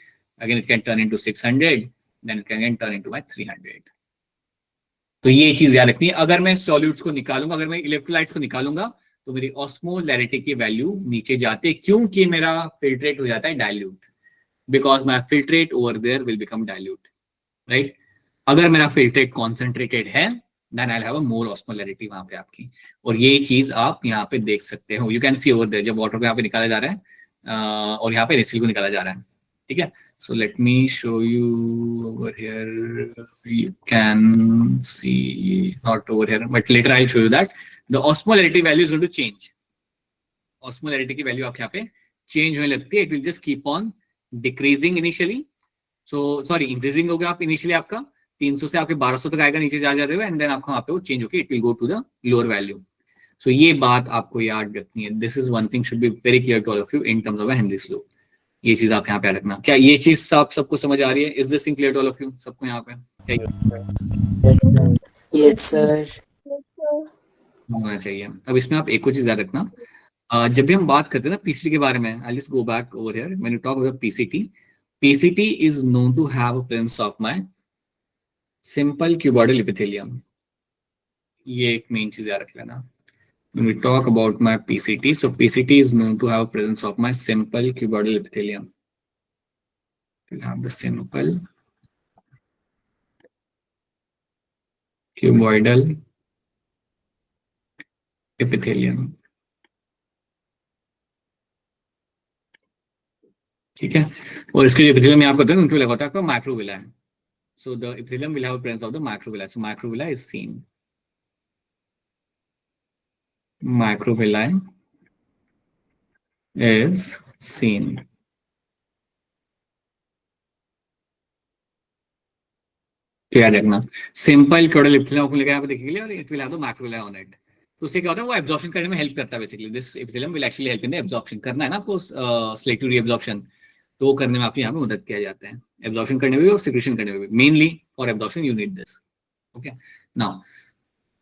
Speaker 2: Again it can turn into 600, then it can turn into my 300। तो ये चीज याद रखनी है, अगर मैं सॉल्यूट्स को निकालूंगा, अगर मैं इलेक्ट्रोलाइट्स को निकालूंगा तो मेरी ऑस्मोलैरिटी की वैल्यू नीचे जाती है, क्योंकि मेरा फिल्ट्रेट हो जाता है dilute. because my filtrate over there will become dilute, right? अगर मेरा filtrate concentrated है, then I'll have a more osmolarity वहां पे आपकी, और ये चीज आप यहाँ पे देख सकते हो. You can see over there जब water को यहाँ पे निकाला जा रहा है और यहाँ पे recycle को निकाला जा रहा है, ठीक है. So let me show you over here. You can see, not over here, but later I'll show you that the osmolarity value is going to change. Osmolarity की वैल्यू आपके यहाँ पे चेंज होने लगती है. It will just keep on decreasing initially. So sorry, increasing होगा आप initially, आपका 300 से आपके 1200 तक आएगा नीचे जा जाते हुए, एंड देन आपका वहां पे वो चेंज होकर it will go to the lower value. So ये बात आपको याद रखनी है. This is one thing should be very clear to all of you in terms of Henle's loop. ये चीज आप यहाँ पे रखना. क्या ये चीज आप सबको समझ आ रही है? Is this thing clear to all of you? सबको यहाँ पे
Speaker 4: Yes, sir.
Speaker 2: होना चाहिए. अब इसमें आप एक और चीज याद रखना. जब भी हम बात करते हैं ना पीसीटी के बारे में, I just go back over here. When you talk about PCT is known to have a presence of my simple cuboidal epithelium. ये एक मेन चीज याद रख लेना. When we talk about my PCT, so PCT is known to have a presence of my simple cuboidal epithelium. We'll have the simple cuboidal epithelium. ठीक है. और इसके जो epithelium में आपको बताऊं उनके लिए होता है आपका macrovilla. So the epithelium will have a presence of the macrovilla. So macrovilla is seen. Macrovilli is seen. याद रखना, सिंपल क्यूबॉइडल एपिथेलियम को लेकर यहाँ पे देखेंगे और it will have the microvilli on it. तो उससे क्या होता है, वो एब्जॉर्प्शन करने में हेल्प करता है. Basically this epithelium will actually help in the absorption. करना है ना आपको सिलेक्टिव रीएब्जॉर्प्शन, तो वो करने में आपकी यहाँ पे मदद किया जाता है. एब्जॉर्प्शन करने में भी और सिक्रेशन करने में भी. Mainly for absorption you need this. Okay. Now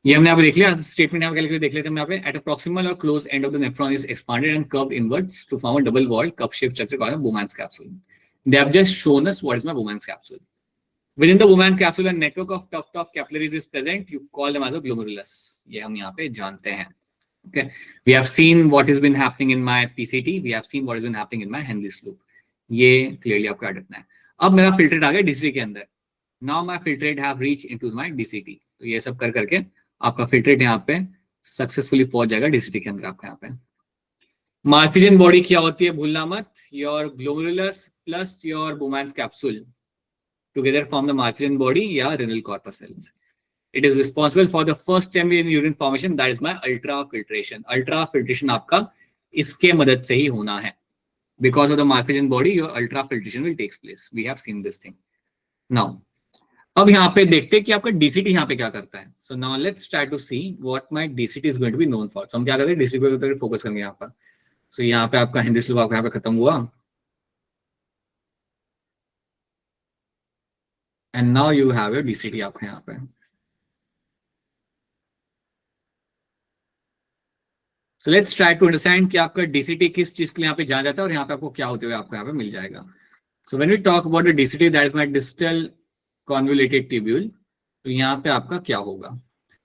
Speaker 2: ये हमने यहाँ पे देख लिया. स्टेटमेंट यहाँ पे देख लेते हैं. यहाँ पे एट अ प्रॉक्सिमल और close end of the nephron is expanded and curved inwards to form a double walled cup shape structure called Bowman's capsule. They have just shown us what is my Bowman's capsule. Within the Bowman's capsule, a network of tough capillaries is present. You call them as a glomerulus. ये हम यहाँ पे जानते हैं. Okay. We have seen what has been happening in my PCT. We have seen what has been happening in my Henle's loop. ये clearly आपको याद रखना है. अब मेरा filtrate आ गया DCT के अंदर. Now my filtrate have reached into my DCT. तो ये सब कर करके आपका filtrate यहाँ पे सक्सेसफुली पहुंच जाएगा DCT के अंदर. आपका यहाँ पे मार्फिजन बॉडी क्या होती है भूलना मत. Your glomerulus plus your Bowman's capsule together form the Marfan body या renal corpus cells. It is responsible for the first step in urine formation, that is my ultrafiltration. Ultrafiltration आपका इसके मदद से ही होना है. Because of the Marfan body, your ultrafiltration will take place. We have seen this thing. Now, अब यहाँ पे देखते हैं कि आपका DCT यहाँ पे क्या करता है. So now let's try to see what my DCT is going to be known for. So हम क्या करते हैं, DCT पे फोकस करेंगे यहाँ पर. So यहाँ पे आपका हिंदी स्लोप आपका यहाँ पे खत्म हुआ. And now you have your DCT आपका यहाँ पे. So let's try to understand कि आपका DCT किस चीज के लिए यहाँ पे जाना जाता है और यहाँ पे आपको क्या होते हुए आपको यहाँ पे मिल जाएगा. So when we talk about the DCT, that is my distal convoluted tubule. तो यहाँ पे आपका क्या होगा.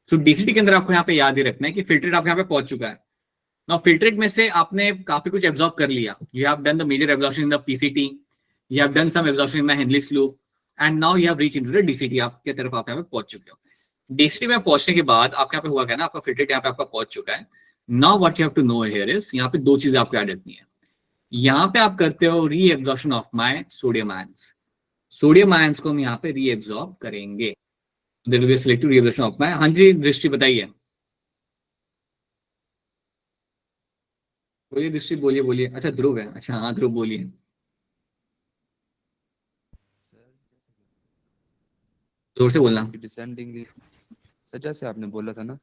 Speaker 2: So DCT के अंदर आपको यहाँ पे याद ही रखना है कि filtrate आपके यहाँ पे पहुंच चुका है. Now filtrate में से आपने काफी कुछ absorb कर लिया. You have done the major absorption in the PCT. You have done some absorption in my Henle's loop. And now you have reached into the DCT. आपके तरफ आप यहाँ पे पहुंच चुके हो. DCT में पहुंचने के बाद आपके यहाँ पे हुआ क्या ना, आपका filtrate यहाँ पे आपका पहुंच चुका है. Now what you have to know here is, यहाँ पे दो चीजें आपको याद रखनी है. यहाँ पे आप करते हो reabsorption of my sodium ions. Sodium ions को हम यहाँ पे रीएब्जॉर्ब करेंगे. There will be selective reabsorption of my. हाँ जी दृष्टि बताइए. बोलिए दृष्टि, बोलिए बोलिए. अच्छा ध्रुव है. अच्छा हाँ ध्रुव बोलिए. जोर से बोलना.
Speaker 3: डिसेंडिंग लाइन, सर जैसे आपने बोला था ना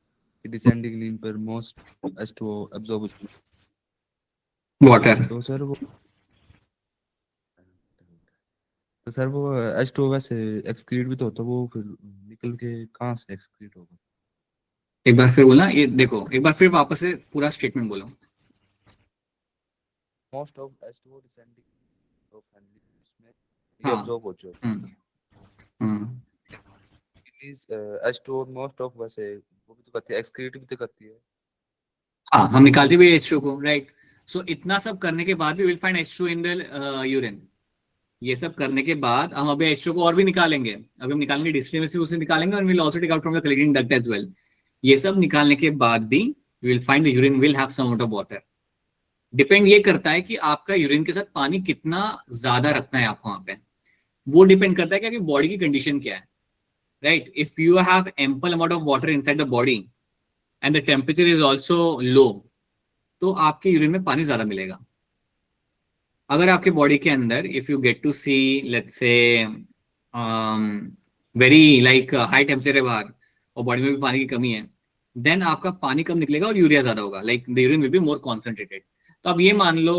Speaker 3: कि डिसेंडिंग लाइन पर मोस्ट H2O एब्जॉर्ब
Speaker 2: वाटर.
Speaker 3: तो सर वो H2O वैसे एक्सक्रीट भी तो होता है, वो फिर निकल के कहाँ से एक्सक्रीट होगा.
Speaker 2: एक बार फिर बोलना. ये देखो एक बार फिर वापस से पूरा स्टेटमेंट बोलो.
Speaker 3: Most of H2O descending of Henle's में
Speaker 2: हाँ.
Speaker 3: एब्जॉर्ब हो चुका है. इज H2O मोस्ट ऑफ वैसे वो भी तो करती है, एक्सक्रीट भी तो करती है.
Speaker 2: हाँ हम निकालते हुए H2O को, राइट. सो इतना सब करने के बाद भी will find H2 in the urine. ये सब करने के बाद हम अभी H2 को और भी निकालेंगे, अभी हम निकालेंगे डिस्टिलेशन में से उसे निकालेंगे, और will also take out from the collecting duct as well. ये सब निकालने के बाद भी you will find the urine will have some amount of water. Depend ये करता है कि आपका यूरिन के साथ पानी कितना ज्यादा रखना है आपको वहां पे, वो डिपेंड करता है कि आपकी बॉडी की कंडीशन क्या है, right. If you have ample amount of water inside the body and the temperature is also low, तो आपके यूरिन में पानी ज्यादा मिलेगा। अगर आपके बॉडी के अंदर if you get to see let's say very like high temperature है बाहर और बॉडी में भी पानी की कमी है, देन आपका पानी कम निकलेगा और यूरिया ज्यादा होगा, like the urine will be more concentrated. तो अब ये मान लो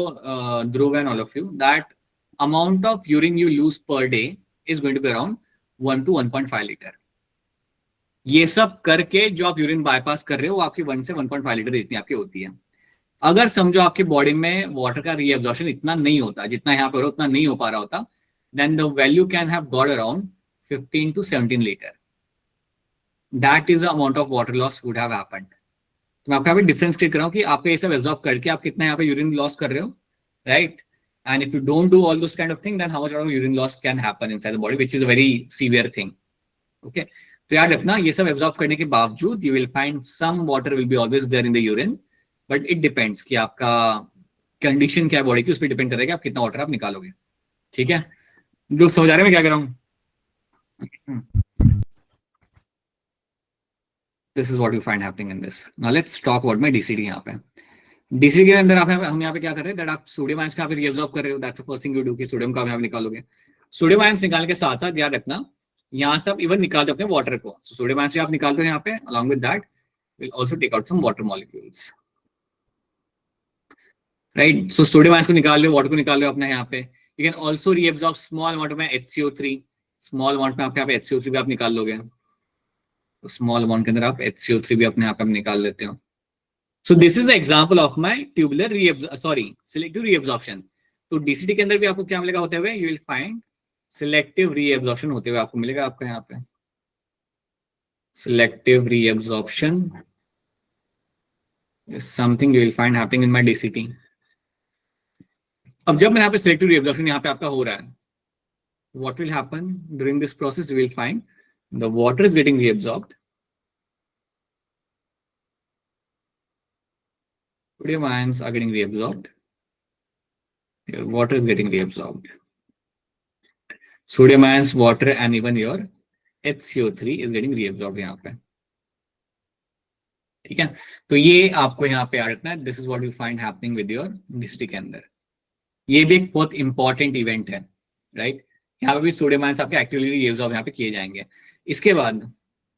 Speaker 2: Dhruv and all of you that amount of urine you lose per day is going to be around 1 to 1.5 litre. ये सब करके जो आप यूरिन बाईपास कर रहे हो वो आपकी 1 से 1.5 लीटर जितनी आपकी होती है। अगर समझो आपकी बॉडी में वाटर का रीअब्जॉर्प्शन इतना नहीं होता, जितना यहाँ पर उतना नहीं हो पा रहा होता, then the value can have got around 15 to 17 litre. That is the amount of water loss would have happened. तो मैं आपको यहाँ पे डिफरेंस क्रिएट कर रहा हूँ कि आप ये सब एब्जॉर्ब करके आप कितना यहाँ पे यूरिन लॉस कर रहे हो, right. And if you don't do all this kind of thing, then how much of urine loss can happen inside the body, which is a very severe thing. Okay, तो याद रखना ये सब absorb करने के बावजूद you will find some water will be always there in the urine, but it depends कि आपका कंडीशन क्या है बॉडी की, उस पर डिपेंड करेगा आप कितना वाटर आप निकालोगे। ठीक है, लोग समझ आ रहे हैं मैं क्या कर रहा हूँ? This is what you find happening in this. Now let's talk about my DCT यहाँ पे। DCT के अंदर हम यहाँ पे क्या कर रहे हैं, that आप सोडियम आयंस का यहाँ पे रीअब्सॉर्ब कर रहे हो, that's the first thing you do कि सोडियम का आप यहाँ पे निकालोगे। सोडियम आयंस निकालने के साथ साथ याद रखना यहाँ से आप इवन निकालते अपने वाटर को, so सोडियम आयंस भी आप निकालते हो यहाँ पे, along with that we'll also take out some water molecules, right? So sodium ions को निकाल लो, वाटर को निकाल लो अपने यहाँ पे। You can also reabsorb small amount में HCO3, small amount में आपके यहाँ पे HCO3 भी आप निकाल लोगे, तो स्मॉल अमाउंट के अंदर आप HCO3 भी अपने आप निकाल लेते हो। सो this is the example of my tubular selective reabsorption. तो डीसीटी के अंदर भी आपको क्या मिलेगा होते हुए, you will find selective reabsorption होते हुए आपको मिलेगा आपका यहाँ पे selective reabsorption is something you will find happening in my DCT. अब जब मैं यहाँ पे सिलेक्टिव रीअब्जॉर्प्शन यहाँ पे आपका हो रहा है, what will happen during this process, you will find the water is getting reabsorbed, sodium ions are getting reabsorbed, your water is getting reabsorbed, sodium ions, water and even your HCO3 is getting reabsorbed यहाँ पे। ठीक है, तो ये आपको यहाँ पे याद रखना है, this is what you find happening with your DCT के अंदर। ये भी एक बहुत इंपॉर्टेंट इवेंट है, राइट। यहाँ पे भी सोडियम आयंस आपके एक्टिवली रीअब्सॉर्ब यहाँ पे किए जाएंगे। इसके बाद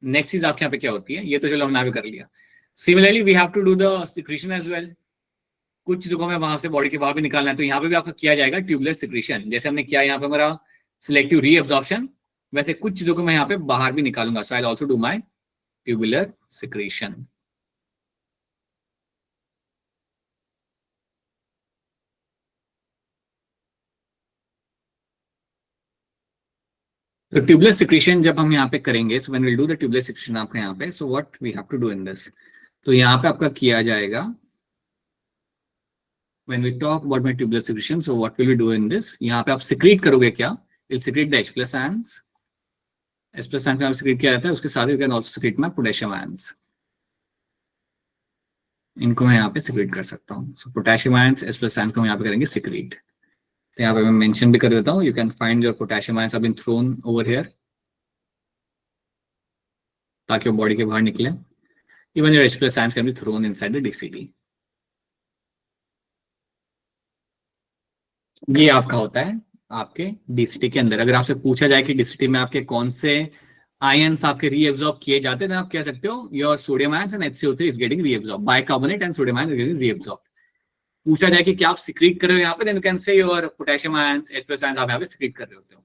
Speaker 2: नेक्स्ट चीज आपके यहाँ पे क्या होती है, ये तो चलो हमने कर लिया। Similarly we have to do the secretion as well. कुछ चीजों को हमें वहां से बॉडी के बाहर भी निकालना है, तो यहाँ पे भी आपका किया जाएगा ट्यूबुलर सिक्रीशन। जैसे हमने किया यहाँ पे हमारा सिलेक्टिव रीअब्जॉर्प्शन, वैसे कुछ चीजों को मैं यहाँ पे बाहर भी निकालूंगा। So I will also do my tubular secretion. तो ट्यूबुलर सिक्रीशन जब हम यहाँ पे करेंगे, so when we will do the tubular secretion आपका यहाँ पे, so what we have to do in this, तो यहाँ पे आपका किया जाएगा when we talk about my tubular secretion, so what will we do in this, यहाँ पे आप secrete करोगे क्या, will secrete the H plus ions, H plus ions में आप secrete किया जाता है, उसके साथ ही you can also secrete my potassium ions, इनको मैं यहाँ पे secrete कर सकता हूँ। so potassium ions, H plus ions को हम यहाँ पे करेंगे secrete। तो यहाँ पे मैं mention भी कर देता हूँ, you can find your potassium ions have been thrown over here, ताकि वो बॉडी के बाहर निकले। even your H plus ions can be thrown inside the DCT। ये आपका होता है आपके डीसीटी के अंदर। अगर आपसे पूछा जाए कि डीसीटी में आपके कौन से आयंस आपके रीअब्सॉर्ब किए जाते हैं, तो आप कह सकते हो your sodium ions and HCO3 is getting reabsorb, bicarbonate and sodium ions is getting reabsorb. पूछा जाए कि क्या आप सिक्रीट कर रहे हो यहाँ पे, then you can say your potassium ions, H plus ions आप यहाँ पे सिक्रीट कर रहे होते हो।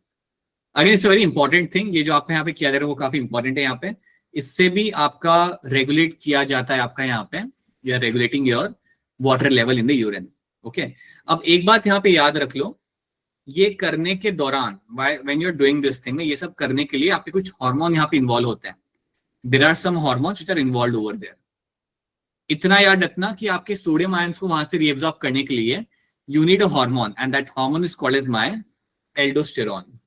Speaker 2: Again it's a very important thing, ये जो आपका यहाँ पे किया जा रहा है वो काफी इंपॉर्टेंट है यहाँ पे। इससे भी आपका रेगुलेट किया जाता है आपका यहाँ पे, you are regulating your water level in the urine. Okay, अब एक बात यहाँ पे याद रख लो, ये करने के दौरान when you are doing this thing, ये सब करने के लिए आपके कुछ हार्मोन यहाँ पे इन्वॉल्व होते हैं। There are some hormones which are involved over there. इतना याद रखना कि आपके सोडियम आयंस को वहां से रीअब्सॉर्ब करने के लिए you need a hormone, and that hormone is called as my aldosterone.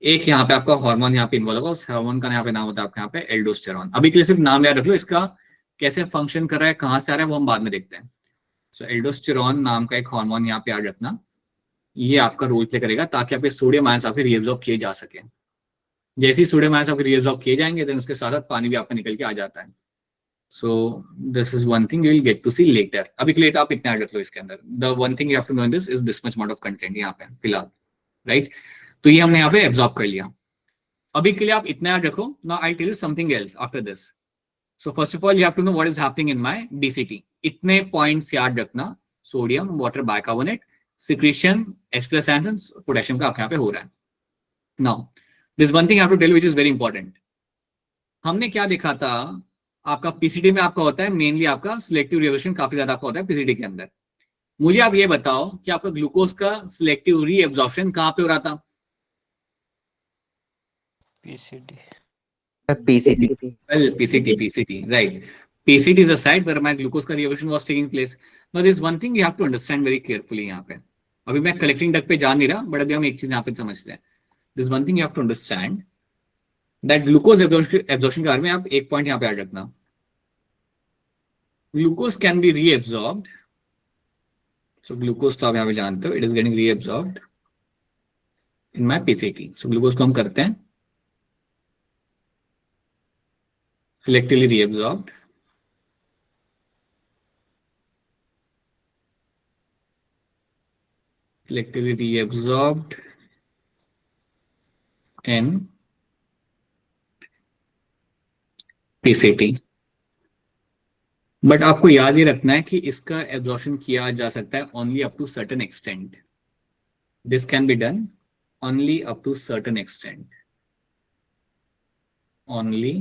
Speaker 2: एक यहाँ पे आपका हार्मोन यहाँ पे इन्वॉल्व होगा, उस हार्मोन का यहाँ पे नाम होता है आपके यहाँ पे एल्डोस्टेरॉन। अभी के लिए सिर्फ नाम याद रख लो, इसका कैसे फंक्शन कर रहा है, कहाँ से आ रहा है, वो हम बाद में देखते हैं। सो एल्डोस्टेरॉन नाम का एक हार्मोन यहाँ पे याद रखना, ये आपका रोल प्ले करेगा ताकि आपके सोडियम आयंस आपके रीअब्सॉर्ब किए जा सके। जैसे ही सोडियम आयंस आपके रीअब्सॉर्ब किए जाएंगे देन उसके साथ साथ पानी भी आपका निकल के आ जाता है। So this is one thing you will get to see later. अभी के लिए तो आप इतना याद रख लो इसके अंदर, the one thing you have to know in this is this much amount of content यहाँ पे फिलहाल, राइट। तो ये हमने यहाँ पे एब्जॉर्ब कर लिया। अभी के लिए आप इतना याद रखो। Now I tell you something else after this. So first of all you have to know what is happening in my DCT. इतने पॉइंट्स याद रखना, sodium, water, bicarbonate, secretion, H+ ions, potassium का आपके यहाँ पे हो रहा है। Now this one thing I have to tell which is very important. हमने क्या देखा था, आपका पीसीटी में आपका होता है मेनली आपका सिलेक्टिव रिएब्जॉर्प्शन काफी ज्यादा आपका होता है पीसीटी के अंदर। मुझे आप ये बताओ कि आपका ग्लूकोज का सिलेक्टिव रीएब्जॉर्प्शन कहाँ पे हो रहा था?
Speaker 1: PCD.
Speaker 3: PCT.
Speaker 2: Well, PCT, right. PCT is a site where my glucose का reabsorption was taking place. Now there is one thing you have to understand very carefully यहाँ पे। अभी मैं collecting duct पे जा नहीं रहा, but अभी हम एक चीज यहाँ पे समझते हैं। There is one thing you have to understand that glucose absorption के बारे में आप एक पॉइंट यहाँ पे याद रखना। Glucose can be reabsorbed. So glucose तो आप यहाँ पे जानते हो, it is getting reabsorbed in my PCT. So glucose को हम करते हैं selectively reabsorbed in PCT। But आपको याद ही रखना है कि इसका एब्जॉर्प्शन किया जा सकता है only up to certain extent. This can be done only up to certain extent, only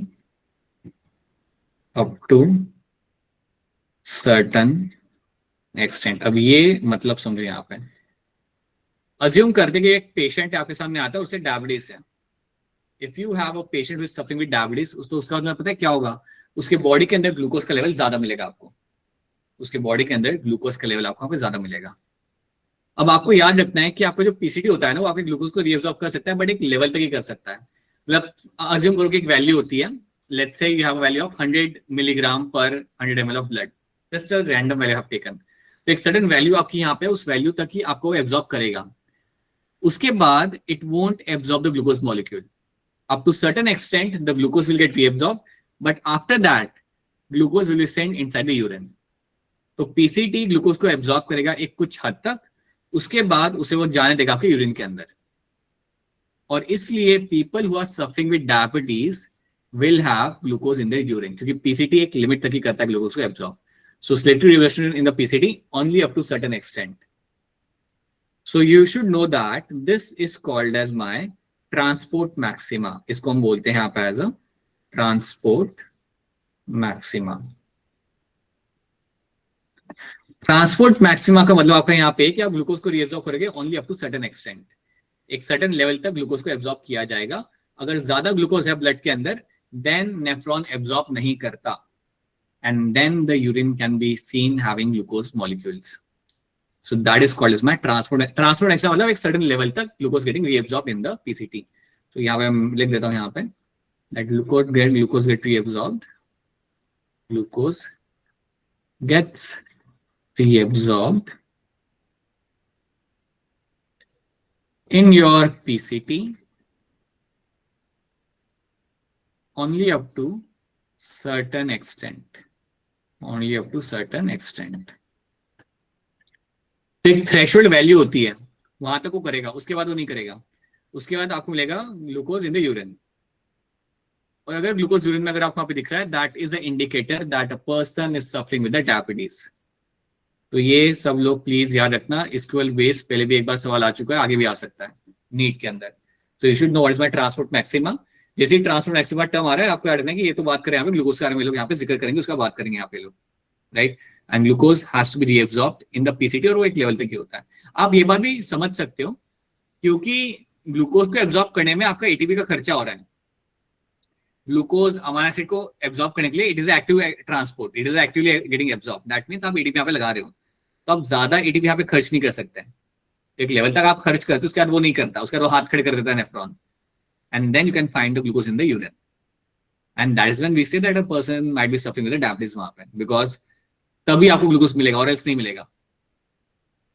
Speaker 2: up to certain extent. अब ये मतलब समझो यहाँ पे अज्यूम करते कि एक पेशेंट आपके सामने आता है, उससे डायबिटीज है। If you have a patient with suffering with diabetes, तो उसका मतलब पता है क्या होगा, उसके बॉडी के अंदर ग्लूकोज का लेवल ज्यादा मिलेगा आपको, उसके बॉडी के अंदर ग्लूकोज का लेवल आपको पे ज्यादा मिलेगा। अब आपको याद रखना है कि आपका जो पीसीटी होता है ना, वो आपके ग्लूकोज को रीअब्सॉर्ब कर सकता है, बट एक लेवल तक ही कर सकता है। मतलब अज्यूम करो कि एक वैल्यू होती है, let's say you have a value of 100 milligram पर 100 ml of blood, just a random value have taken. तो एक सर्टेन वैल्यू आपकी यहाँ पे, उस वैल्यू तक ही आपको एब्जॉर्ब करेगा। उसके बाद it won't absorb the glucose molecule. up to certain extent the glucose will get reabsorbed, but after that glucose will be sent inside the urine। तो पीसीटी ग्लूकोज को एब्जॉर्ब करेगा एक कुछ हद तक, उसके बाद उसे वो जाने देगा आपके यूरिन के अंदर। और इसलिए people who are suffering with diabetes will have glucose in the urine, क्योंकि पीसीटी एक लिमिट तक ही करता है ग्लूकोज को absorb. So selective reabsorption in the PCT only up to certain extent. So you should know that this is called as my transport maxima. इसको हम बोलते हैं यहाँ पे as a transport maxima. Transport maxima का मतलब आपका यहाँ पे कि आप ग्लूकोज को रीअब्सॉर्ब करोगे only up to certain extent. एक सर्टेन लेवल तक ग्लूकोज को एब्जॉर्ब किया जाएगा। अगर ज्यादा ग्लूकोज है ब्लड के अंदर देन नेफ्रॉन एब्जॉर्ब नहीं करता, and then the urine can be seen having glucose molecules. So that is called as my transport maximum, मतलब एक certain level तक glucose getting reabsorbed in the PCT। So यहाँ पे मैं लिख देता हूँ यहाँ पे that glucose get reabsorbed, glucose gets reabsorbed in your PCT only up to certain extent, only up to certain extent। एक थ्रेशोल्ड वैल्यू होती है, वहां तक वो करेगा, उसके बाद वो नहीं करेगा। उसके बाद आपको मिलेगा ग्लूकोज इन द यूरिन। और अगर ग्लूकोज यूरिन में अगर आपको यहाँ पे दिख रहा है, that is a indicator that a person is suffering with the diabetes. तो ये सब लोग प्लीज याद रखना। स्क्यूएल बेस पहले भी एक बार सवाल आ चुका है, आगे भी आ सकता है नीट के अंदर। तो you should no what is my transport maxima. जैसे ही ट्रांसपोर्ट मैक्सिमा टर्म आ रहा है, आपको याद रखना है कि ये तो बात करें यहाँ पे ग्लूकोज के बारे में, लोग यहाँ पे जिक्र करेंगे, उसका बात करेंगे यहाँ पे लोग, right. And glucose has to be reabsorbed in the PCT, और वो एक लेवल तक ही होता है। आप ये बात भी समझ सकते हो क्योंकि ग्लूकोज को एब्जॉर्ब करने में आपका एटीपी का खर्चा हो रहा है। ग्लूकोज अमाइनो एसिड को एब्जॉर्ब करने के लिए it is active transport, it is actively getting absorb, that means आप एटीपी यहाँ पे लगा रहे हो, तो आप ज्यादा एटीपी यहाँ पे खर्च नहीं कर सकते हैं। एक लेवल तक आप खर्च करते हो, उसके बाद वो नहीं करता, उसके बाद वो हाथ खड़े कर देता है nephron, and then you can find the glucose in the urine, and that is when we say that a person might be suffering with diabetes वहां पे, बिकॉज तभी आपको ग्लूकोज मिलेगा और एल्स नहीं मिलेगा.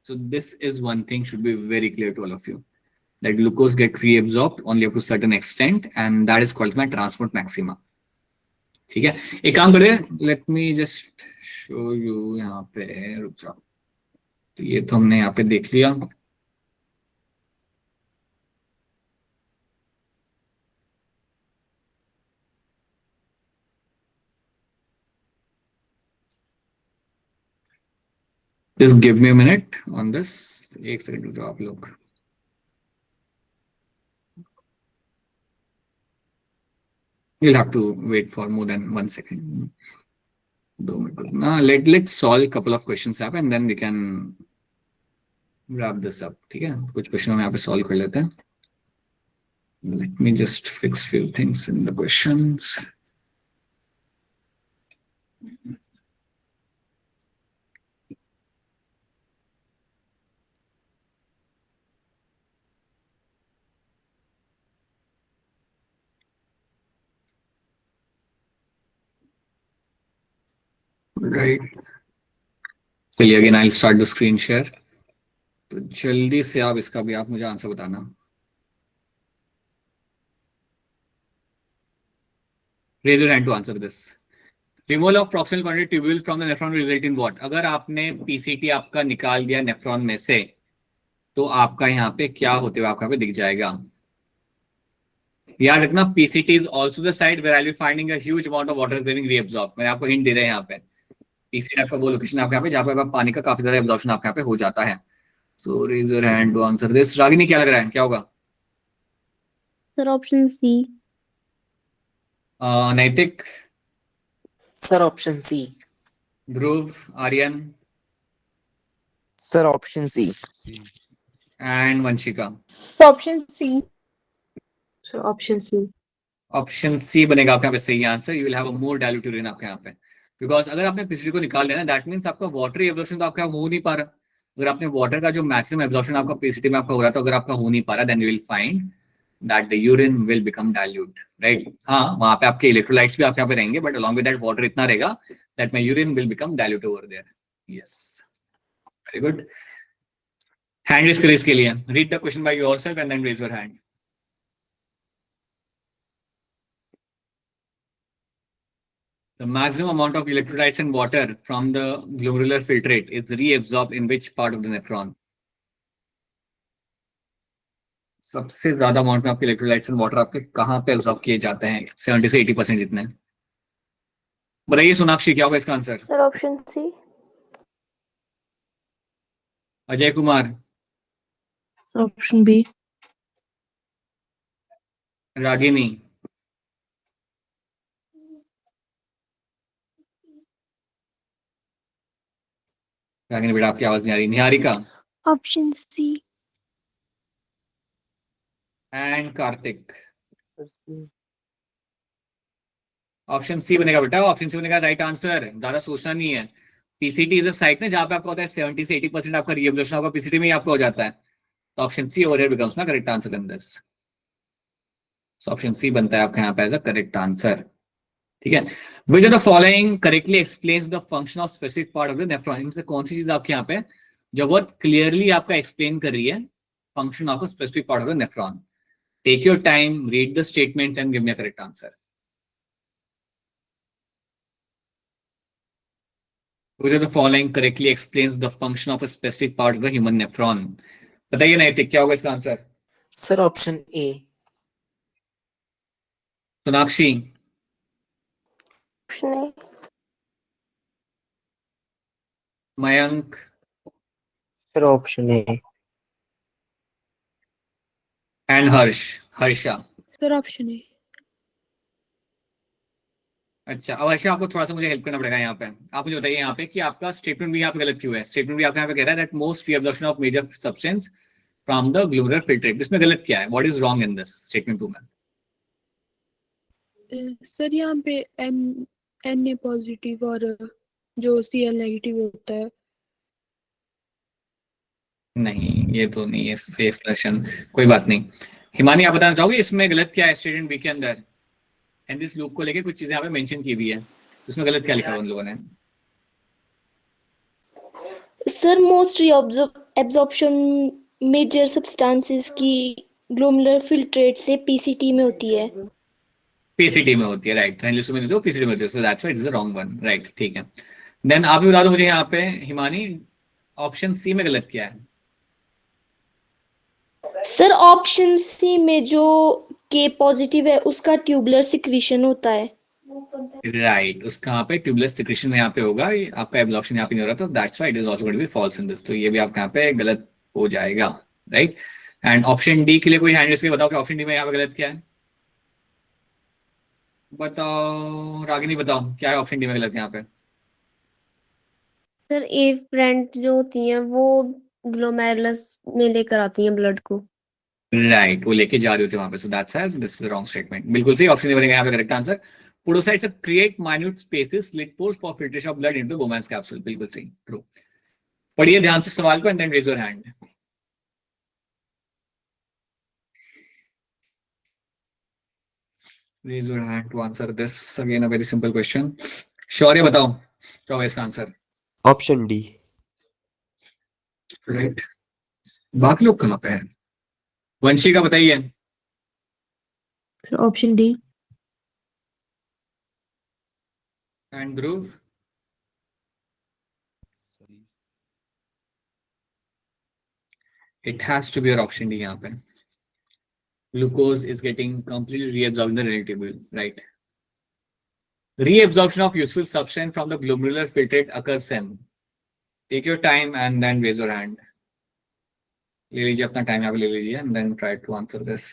Speaker 2: So this is one thing should be very clear to all of you, that glucose get reabsorbed only up to certain extent, and that is called my transport maxima. ठीक है, एक काम करें, let me just show you. यहाँ पे रुक जाओ. तो ये तो हमने यहाँ पे देख लिया. Just give me a minute on this. एक सेकंड रुक जाओ आप लोग. You'll have to wait for more than 1 second. 2 minutes. Now let's solve a couple of questions up and then we can wrap this up. ठीक है, कुछ question हम यहाँ पे सॉल्व कर लेते हैं. Let me just fix few things in the questions. Right. चलिए again I start the screen share. तो जल्दी से आप इसका भी आप मुझे आंसर बताना. Raise your hand to answer this. Removal of proximal conduit tubule from the nephron will result in what? अगर आपने PCT आपका निकाल दिया नेफ्रॉन में से, तो आपका यहाँ पे क्या होते हुए आपका पे दिख जाएगा. याद रखना, PCT is also the site where I'll be finding a huge amount of water is getting reabsorbed. मैं आपको हिंट दे रहे हैं यहाँ पे. PCT आपका वो लोकेशन आपके यहाँ पे जहाँ पे पानी का काफी ज्यादा एब्जॉर्प्शन आपके यहाँ पे हो जाता है. So raise your hand to answer this. Ragini क्या लग रहा है, क्या होगा?
Speaker 6: Sir option C.
Speaker 2: Naitik,
Speaker 4: sir option C.
Speaker 2: Dhruv, Aryan
Speaker 7: sir option C.
Speaker 2: And Vanshika.
Speaker 6: Option C.
Speaker 5: So option C.
Speaker 2: Option C बनेगा आपके यहाँ पे सही answer. You will have a more dilute urine आपके यहाँ पे, बिकॉज अगर आपने पीसीटी को निकाल दिया ना, दैट मींस आपका वाटर एब्जॉर्प्शन तो आपका हो नहीं पा रहा. अगर आपने वाटर का जो मैक्सिमम एब्जॉर्प्शन आपका पीसीटी में आपका हो रहा था, अगर आपका हो नहीं पा रहा, then you will find that the urine will become dilute. Right, हाँ, वहां पे आपके इलेक्ट्रोलाइट्स भी आपके यहाँ पे रहेंगे, but along with that water इतना रहेगा that my urine will become dilute over there. Yes, very good. Hand raise करें इसके लिए. Read the question by yourself and then raise your hand. The maximum amount of electrolytes and water from the glomerular filtrate is reabsorbed in which part of the nephron? सबसे ज्यादा amount में आपके electrolytes and water आपके कहाँ पे absorb किए जाते हैं? 70 से 80% जितने. बताइए सोनाक्षी, क्या होगा इसका answer?
Speaker 6: Sir option C.
Speaker 2: Ajay Kumar,
Speaker 5: So option B.
Speaker 2: Ragini, Ragini बेटा आपकी आवाज नहीं आ रही. Niharika
Speaker 6: option C.
Speaker 2: And Kartik. Option C बनेगा बेटा, ऑप्शन सी बनेगा राइट आंसर. ज्यादा सोचना नहीं है. पीसीटी इज अ साइट ना जहां पे आपका होता है 70 से 80% आपका रीएब्जॉर्प्शन आपका पीसीटी में ही आपका हो जाता है. तो option C over here becomes ना correct answer in this. So option C बनता है आपका यहाँ पे एज अ करेक्ट आंसर. ठीक है. Which of the following correctly explains the function of specific part of the nephron? इनमें से कौन सी चीज आपके यहाँ पे जो बहुत क्लियरली आपका एक्सप्लेन कर रही है function of a specific part of the nephron? Take your time, read the statements and give me a correct answer. Which of the following correctly explains the function of a specific part of the human nephron? बताइए नैतिक, क्या होगा इसका answer?
Speaker 4: Sir option A.
Speaker 2: Sonakshi,
Speaker 6: option A.
Speaker 2: Mayank,
Speaker 7: sir option A.
Speaker 2: And Harsha.
Speaker 6: Sir option A.
Speaker 2: अच्छा, अब हर्षा आपको थोड़ा सा मुझे हेल्प करना पड़ेगा यहाँ पे. आप मुझे बताइए यहाँ पे कि आपका स्टेटमेंट भी यहाँ पे गलत क्यों है? स्टेटमेंट भी आपका यहाँ पे कह रहा है that most reabsorption of major substance from the glomerular filtrate. इसमें गलत क्या है? What is wrong in this statement 2 में?
Speaker 6: सर यहाँ पे एन ए पॉजिटिव और जो सी एल नेगेटिव होता है.
Speaker 2: नहीं, ये तो नहीं है सेफ क्वेश्चन, कोई बात नहीं। हिमानी, आप बताना चाहोगे इसमें गलत क्या है स्टेटमेंट बी के अंदर? एंड दिस लूप को लेके कुछ चीजें यहाँ पे मेंशन की हुई है, उसमें गलत क्या लिखा है उन लोगों ने?
Speaker 6: Sir most absorption major substances की ग्लोमेरुलर फिल्ट्रेट से पीसीटी में होती है।
Speaker 2: पीसीटी में होती है, राइट। तो एनालिसिस में नहीं, तो पीसीटी में होती है, so that's why it is the wrong one, right, ठीक है। देन आप भी बता दो मुझे यहाँ पे हिमानी, ऑप्शन सी में गलत क्या है?
Speaker 6: सर ऑप्शन सी में जो के पॉजिटिव है उसका ट्यूबुलर सिक्रीशन होता है।
Speaker 2: राइट, उसका यहाँ पे ट्यूबलेस सिक्रीशन यहाँ पे होगा, ये आपका एब्जॉर्प्शन यहाँ पे नहीं हो रहा, तो that's why it is also going to be false in this, तो ये भी आपका यहाँ पे गलत हो जाएगा, राइट। एंड ऑप्शन डी के लिए कोई हैंड रेस बताओ कि ऑप्शन डी में यहाँ पे गलत क्या है? बताओ रागिनी, बताओ क्या है ऑप्शन डी में गलत यहाँ पे?
Speaker 8: सर एफरेंट जो होती हैं वो ग्लोमेरुलस में लेकर आती हैं ब्लड को।
Speaker 2: राइट, वो लेके जा रही होती है वहां पे, so that's this is wrong statement, बिल्कुल सही, ऑप्शन डी बनेगा यहाँ पे correct answer. Podocytes create minute spaces slit pores for filtration of blood into Bowman's capsule, बिल्कुल सही, ट्रू। पढ़िए ध्यान से सवाल को and then raise your hand. Raise your hand to answer this. Again, a very simple question. शौर्य बताओ क्या होगा इसका आंसर?
Speaker 9: Option D.
Speaker 2: राइट, बाकी लोग कहाँ पे हैं? वंशिका बताइए।
Speaker 5: Sir, option D.
Speaker 2: And Dhruv? It has to be your option D यहाँ पे। Glucose is getting completely reabsorbed in the renal tubule, right? Reabsorption of useful substance from the glomerular filtrate occurs in. Take your time and then raise your hand. ले लीजिए अपना time यहाँ पे ले लीजिए and then try to answer this.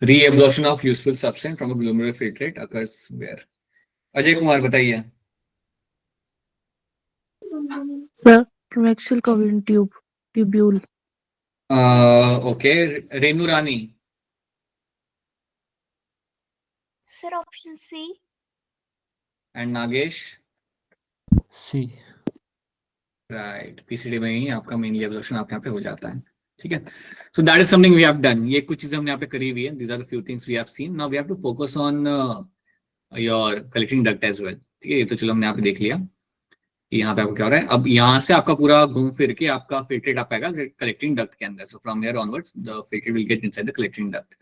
Speaker 2: Reabsorption of useful substance from a glomerular filtrate occurs where? Ajay Kumar बताइए।
Speaker 5: Sir, from axial covalent tubule.
Speaker 2: Okay, Renu Rani?
Speaker 6: Sir option C.
Speaker 2: And Nagesh?
Speaker 1: C.
Speaker 2: Right, PCT में ही आपका मेनली एब्जॉर्प्शन आप यहाँ पे हो जाता है, ठीक है। So that is something we have done, ये कुछ चीजें हमने यहाँ पे करी हुई है, these are the few things we have seen. Now we have to focus on your collecting duct as well, ठीक है। ये तो चलो हमने यहाँ पे देख लिया कि यहाँ पे आपको क्या हो रहा है। अब यहाँ से आपका पूरा घूम फिर के आपका फिल्ट्रेट आप आएगा कलेक्टिंग डक्ट के अंदर। So from here onwards the filtrate will get inside the collecting duct.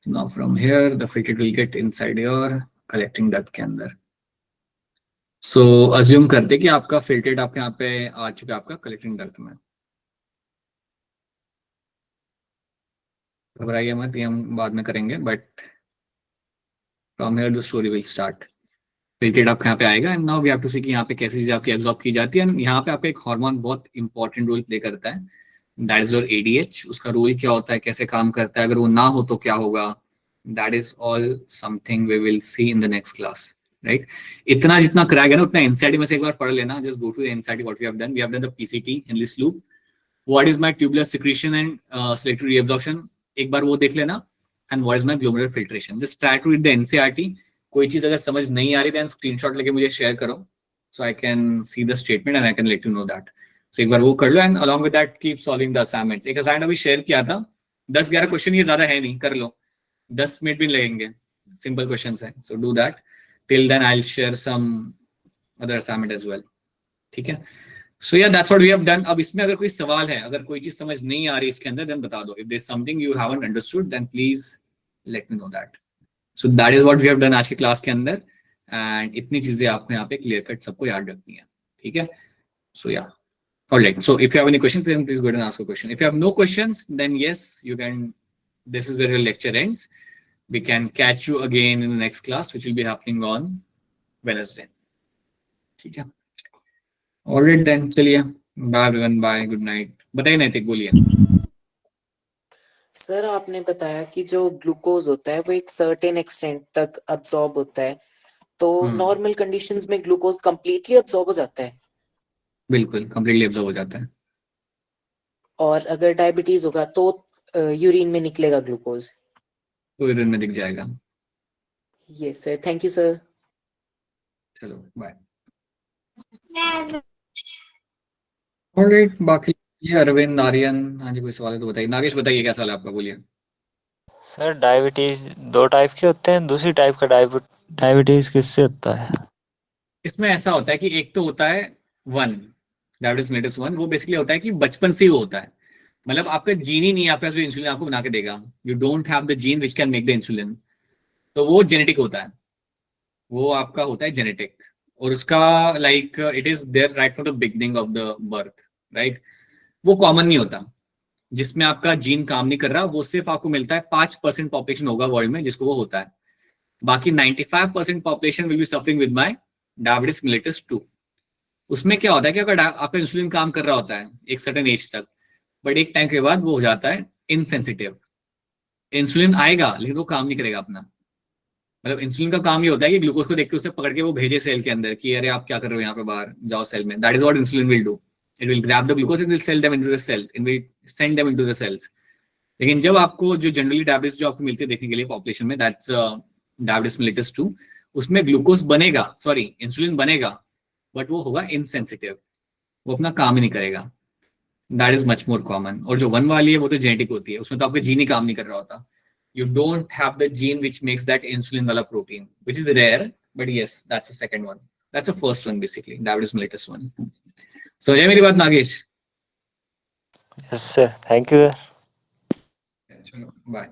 Speaker 2: Now from here the filtrate will get inside your collecting duct के अंदर। सो अज्यूम करते कि आपका फिल्ट्रेट आपके यहाँ पे आ चुका है आपका कलेक्टिंग डक्ट में। घबराइए मत, ये हम बाद में करेंगे, but from here the story will start. Filtrate आपके यहाँ पे आएगा and now we have to see कि यहाँ पे कैसी चीजें आपकी एब्जॉर्ब की जाती है। यहाँ पे आपका एक हार्मोन बहुत इंपॉर्टेंट रोल प्ले करता है, दैट इज योर एडीएच। उसका रोल क्या होता है, कैसे काम करता है, अगर वो ना हो तो क्या होगा, that is all something we will see in the next class, right. इतना जितना कराया गया ना उतना एनसीईआरटी में से एक बार पढ़ लेना, just go to the NCERT what we have done. We have done the PCT in this loop, what is my tubular secretion and selective reabsorption, एक बार वो देख लेना। And what is my glomerular filtration, just try to read the NCERT. कोई चीज अगर समझ नहीं आ रही देन स्क्रीनशॉट लेके मुझे शेयर करो, so I can see the statement and I can let you know that. So एक बार वो कर लो and along with that keep solving the assignments. एक असाइनमेंट अभी शेयर किया था, 10-11 क्वेश्चन, ये ज्यादा है नहीं, कर लो, 10 मिनट भी लगेंगे, सिंपल क्वेश्चंस है। So do that, till then I will share some other assignment as well, ठीक है। So yeah that's what we have done. अब इसमें अगर कोई सवाल है, अगर कोई चीज समझ नहीं आ रही इसके अंदर, देन बता दो। If there is something you haven't understood then please let me know that. So that is what we have done आज की क्लास के अंदर, एंड इतनी चीजें आपको यहाँ पे क्लियर कट सबको याद रखनी है, ठीक है। सो या alright, so if you have any questions then please go ahead and ask a question. If you have no questions then yes, you can, this is where your lecture ends. We can catch you again in the next class which will be happening on Wednesday, ठीक है। Alright then, चलिए, bye everyone, bye, good night। बताइए नैतिक, बोलिए।
Speaker 4: Sir आपने बताया कि जो ग्लूकोज होता है वो एक सर्टेन एक्सटेंट तक अब्सॉर्ब होता है, तो नॉर्मल कंडीशंस में ग्लूकोज कंप्लीटली अब्सॉर्ब हो जाता है?
Speaker 2: बिल्कुल कंप्लीटली अब्सॉर्ब हो जाता है।
Speaker 4: और अगर डायबिटीज होगा तो यूरिन में निकलेगा ग्लूकोज?
Speaker 2: तो यूरिन में दिख जाएगा।
Speaker 4: Yes sir, thank you sir.
Speaker 2: चलो बाय। ऑलराइट, बाकी ये अरविंद, आर्यन, हाँ जी कोई सवाल है तो बताइए। नागेश बताइए क्या सवाल है आपका, बोलिए।
Speaker 1: सर डायबिटीज 2 टाइप के होते हैं, दूसरी टाइप का डायबिटीज किससे होता है?
Speaker 2: इसमें ऐसा होता है कि एक तो होता है वन, डायबिटीज मेलिटस वन, वो बेसिकली होता है कि बचपन से ही वो होता है, मतलब आपका जीन ही नहीं है आपका जो इंसुलिन आपको बना के देगा, you don't have the gene which can make the insulin, तो वो जेनेटिक होता है, वो आपका होता है जेनेटिक। और उसका like it is there right from the beginning of the birth, right. वो कॉमन नहीं होता, जिसमें आपका जीन काम नहीं कर रहा, वो सिर्फ आपको मिलता है 5% पॉपुलेशन होगा वर्ल्ड में जिसको वो होता है, बाकी 95% population will be suffering with my diabetes mellitus 2। उसमें क्या होता है कि अगर आपका इंसुलिन काम कर रहा होता है एक सर्टेन एज तक, बट एक टाइम के बाद वो हो जाता है इनसेंसिटिव। इंसुलिन आएगा लेकिन वो काम नहीं करेगा अपना, मतलब इंसुलिन का काम ये होता है कि ग्लूकोज को देख के उसे पकड़ के वो भेजे सेल के अंदर कि अरे आप क्या कर रहे हो यहाँ पे, बाहर जाओ सेल में। That is what insulin will do, it will grab the glucose, it will sell them into the cell, it will send them into the cells. लेकिन जब आपको जो जनरली डायबिटीज जो आपको मिलती है देखने के लिए पॉपुलेशन में, दैट्स डायबिटीज मेलिटस 2, उसमें ग्लूकोज बनेगा, सॉरी इंसुलिन बनेगा, बट वो होगा इनसेंसिटिव, वो अपना काम ही नहीं करेगा। That is much more common. और जो वन वाली है वो तो जेनेटिक होती है, उसमें तो आपका जीन ही काम नहीं कर रहा होता, you don't have the gene which makes that insulin wala protein, which is rare, but yes, that's the second one. That's the first one basically, diabetes mellitus 1. So ये मेरी बात Nagesh.
Speaker 1: Yes sir, thank you sir.
Speaker 2: चलो bye.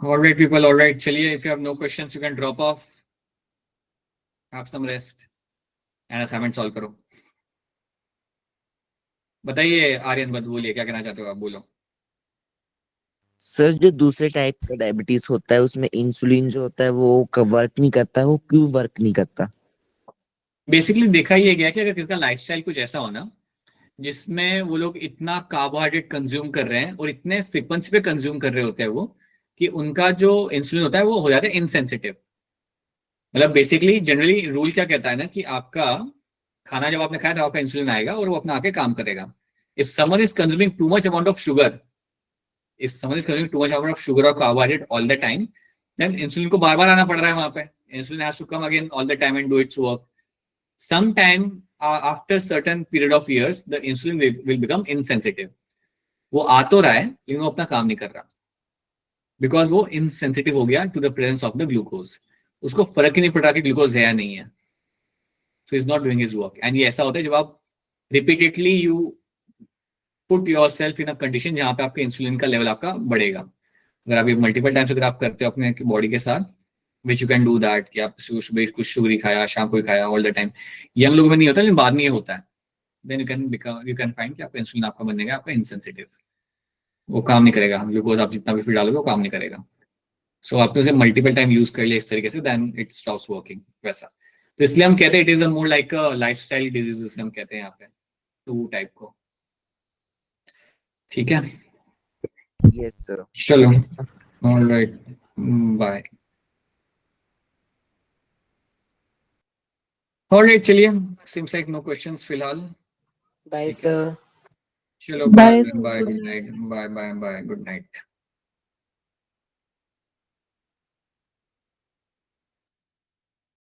Speaker 2: All right people, all right, चलिए, if you have no questions you can drop off, have some rest and assignment solve करो। बताइए आर्यन, बोलिए क्या कहना चाहते हो आप, बोलो।
Speaker 9: सर जो दूसरे टाइप का डायबिटीज होता है उसमें इंसुलिन जो होता है वो वर्क नहीं करता है, वो क्यों वर्क नहीं करता?
Speaker 2: बेसिकली देखा ये गया कि अगर किसी का लाइफस्टाइल कुछ ऐसा हो ना जिसमें वो लोग इतना कार्बोहाइड्रेट कंज्यूम कर रहे हैं और इतने फ्रिक्वेंसी पे कंज्यूम कर रहे होते हैं वो, कि उनका जो इंसुलिन होता है वो हो जाता है इनसेंसिटिव। मतलब बेसिकली जनरली रूल क्या कहता है ना कि आपका खाना जब आपने खाया तो आपका इंसुलिन आएगा और वो अपना आके काम करेगा। If someone is consuming too much amount of sugar, if someone is consuming too much amount of sugar और carbohydrate all the time, then insulin को बार बार आना पड़ रहा है वहां पे, insulin has to come again all the time and do its work. Sometime after certain period of years the insulin will become insensitive, वो आ तो रहा है लेकिन वो अपना काम नहीं कर रहा, बिकॉज वो इनसेंसिटिव हो गया to the presence of the glucose, उसको फर्क ही नहीं पड़ रहा कि ग्लूकोज है या नहीं है, so is not doing his work. And ये ऐसा होता है जब आप repeatedly you put yourself in a condition जहां पे आपके इंसुलिन का लेवल आपका बढ़ेगा। अगर आप ये मल्टीपल टाइम्स अगर आप करते हो अपने बॉडी के साथ, which you can do that, कि आप सुबह कुछ शुगर ही खाया, शाम को ही खाया ऑल द टाइम, यंग लोगों में नहीं होता लेकिन बाद में ये होता है, देन यू कैन फाइंड कि आपका इंसुलिन आपका बनेगा आपका इनसेंसिटिव, वो काम नहीं करेगा, ग्लूकोज आप जितना भी फिर डालोगे वो काम नहीं करेगा। सो आपने उसे मल्टीपल टाइम यूज कर लिया इस तरीके से, देन इट स्टॉप्स वर्किंग वैसा। तो इसलिए हम कहते हैं it is a more like a lifestyle disease, जिसे हम कहते हैं यहाँ पे 2 टाइप को। ठीक है,
Speaker 9: यस सर।
Speaker 2: चलो ऑलराइट, बाय। ऑलराइट चलिए, सीम्स लाइक नो क्वेश्चंस फिलहाल।
Speaker 4: बाय
Speaker 2: ठीक है,
Speaker 4: सर।
Speaker 2: चलो
Speaker 5: Bye,
Speaker 2: bye
Speaker 5: sir.
Speaker 2: Bye, good night, bye bye bye, good night.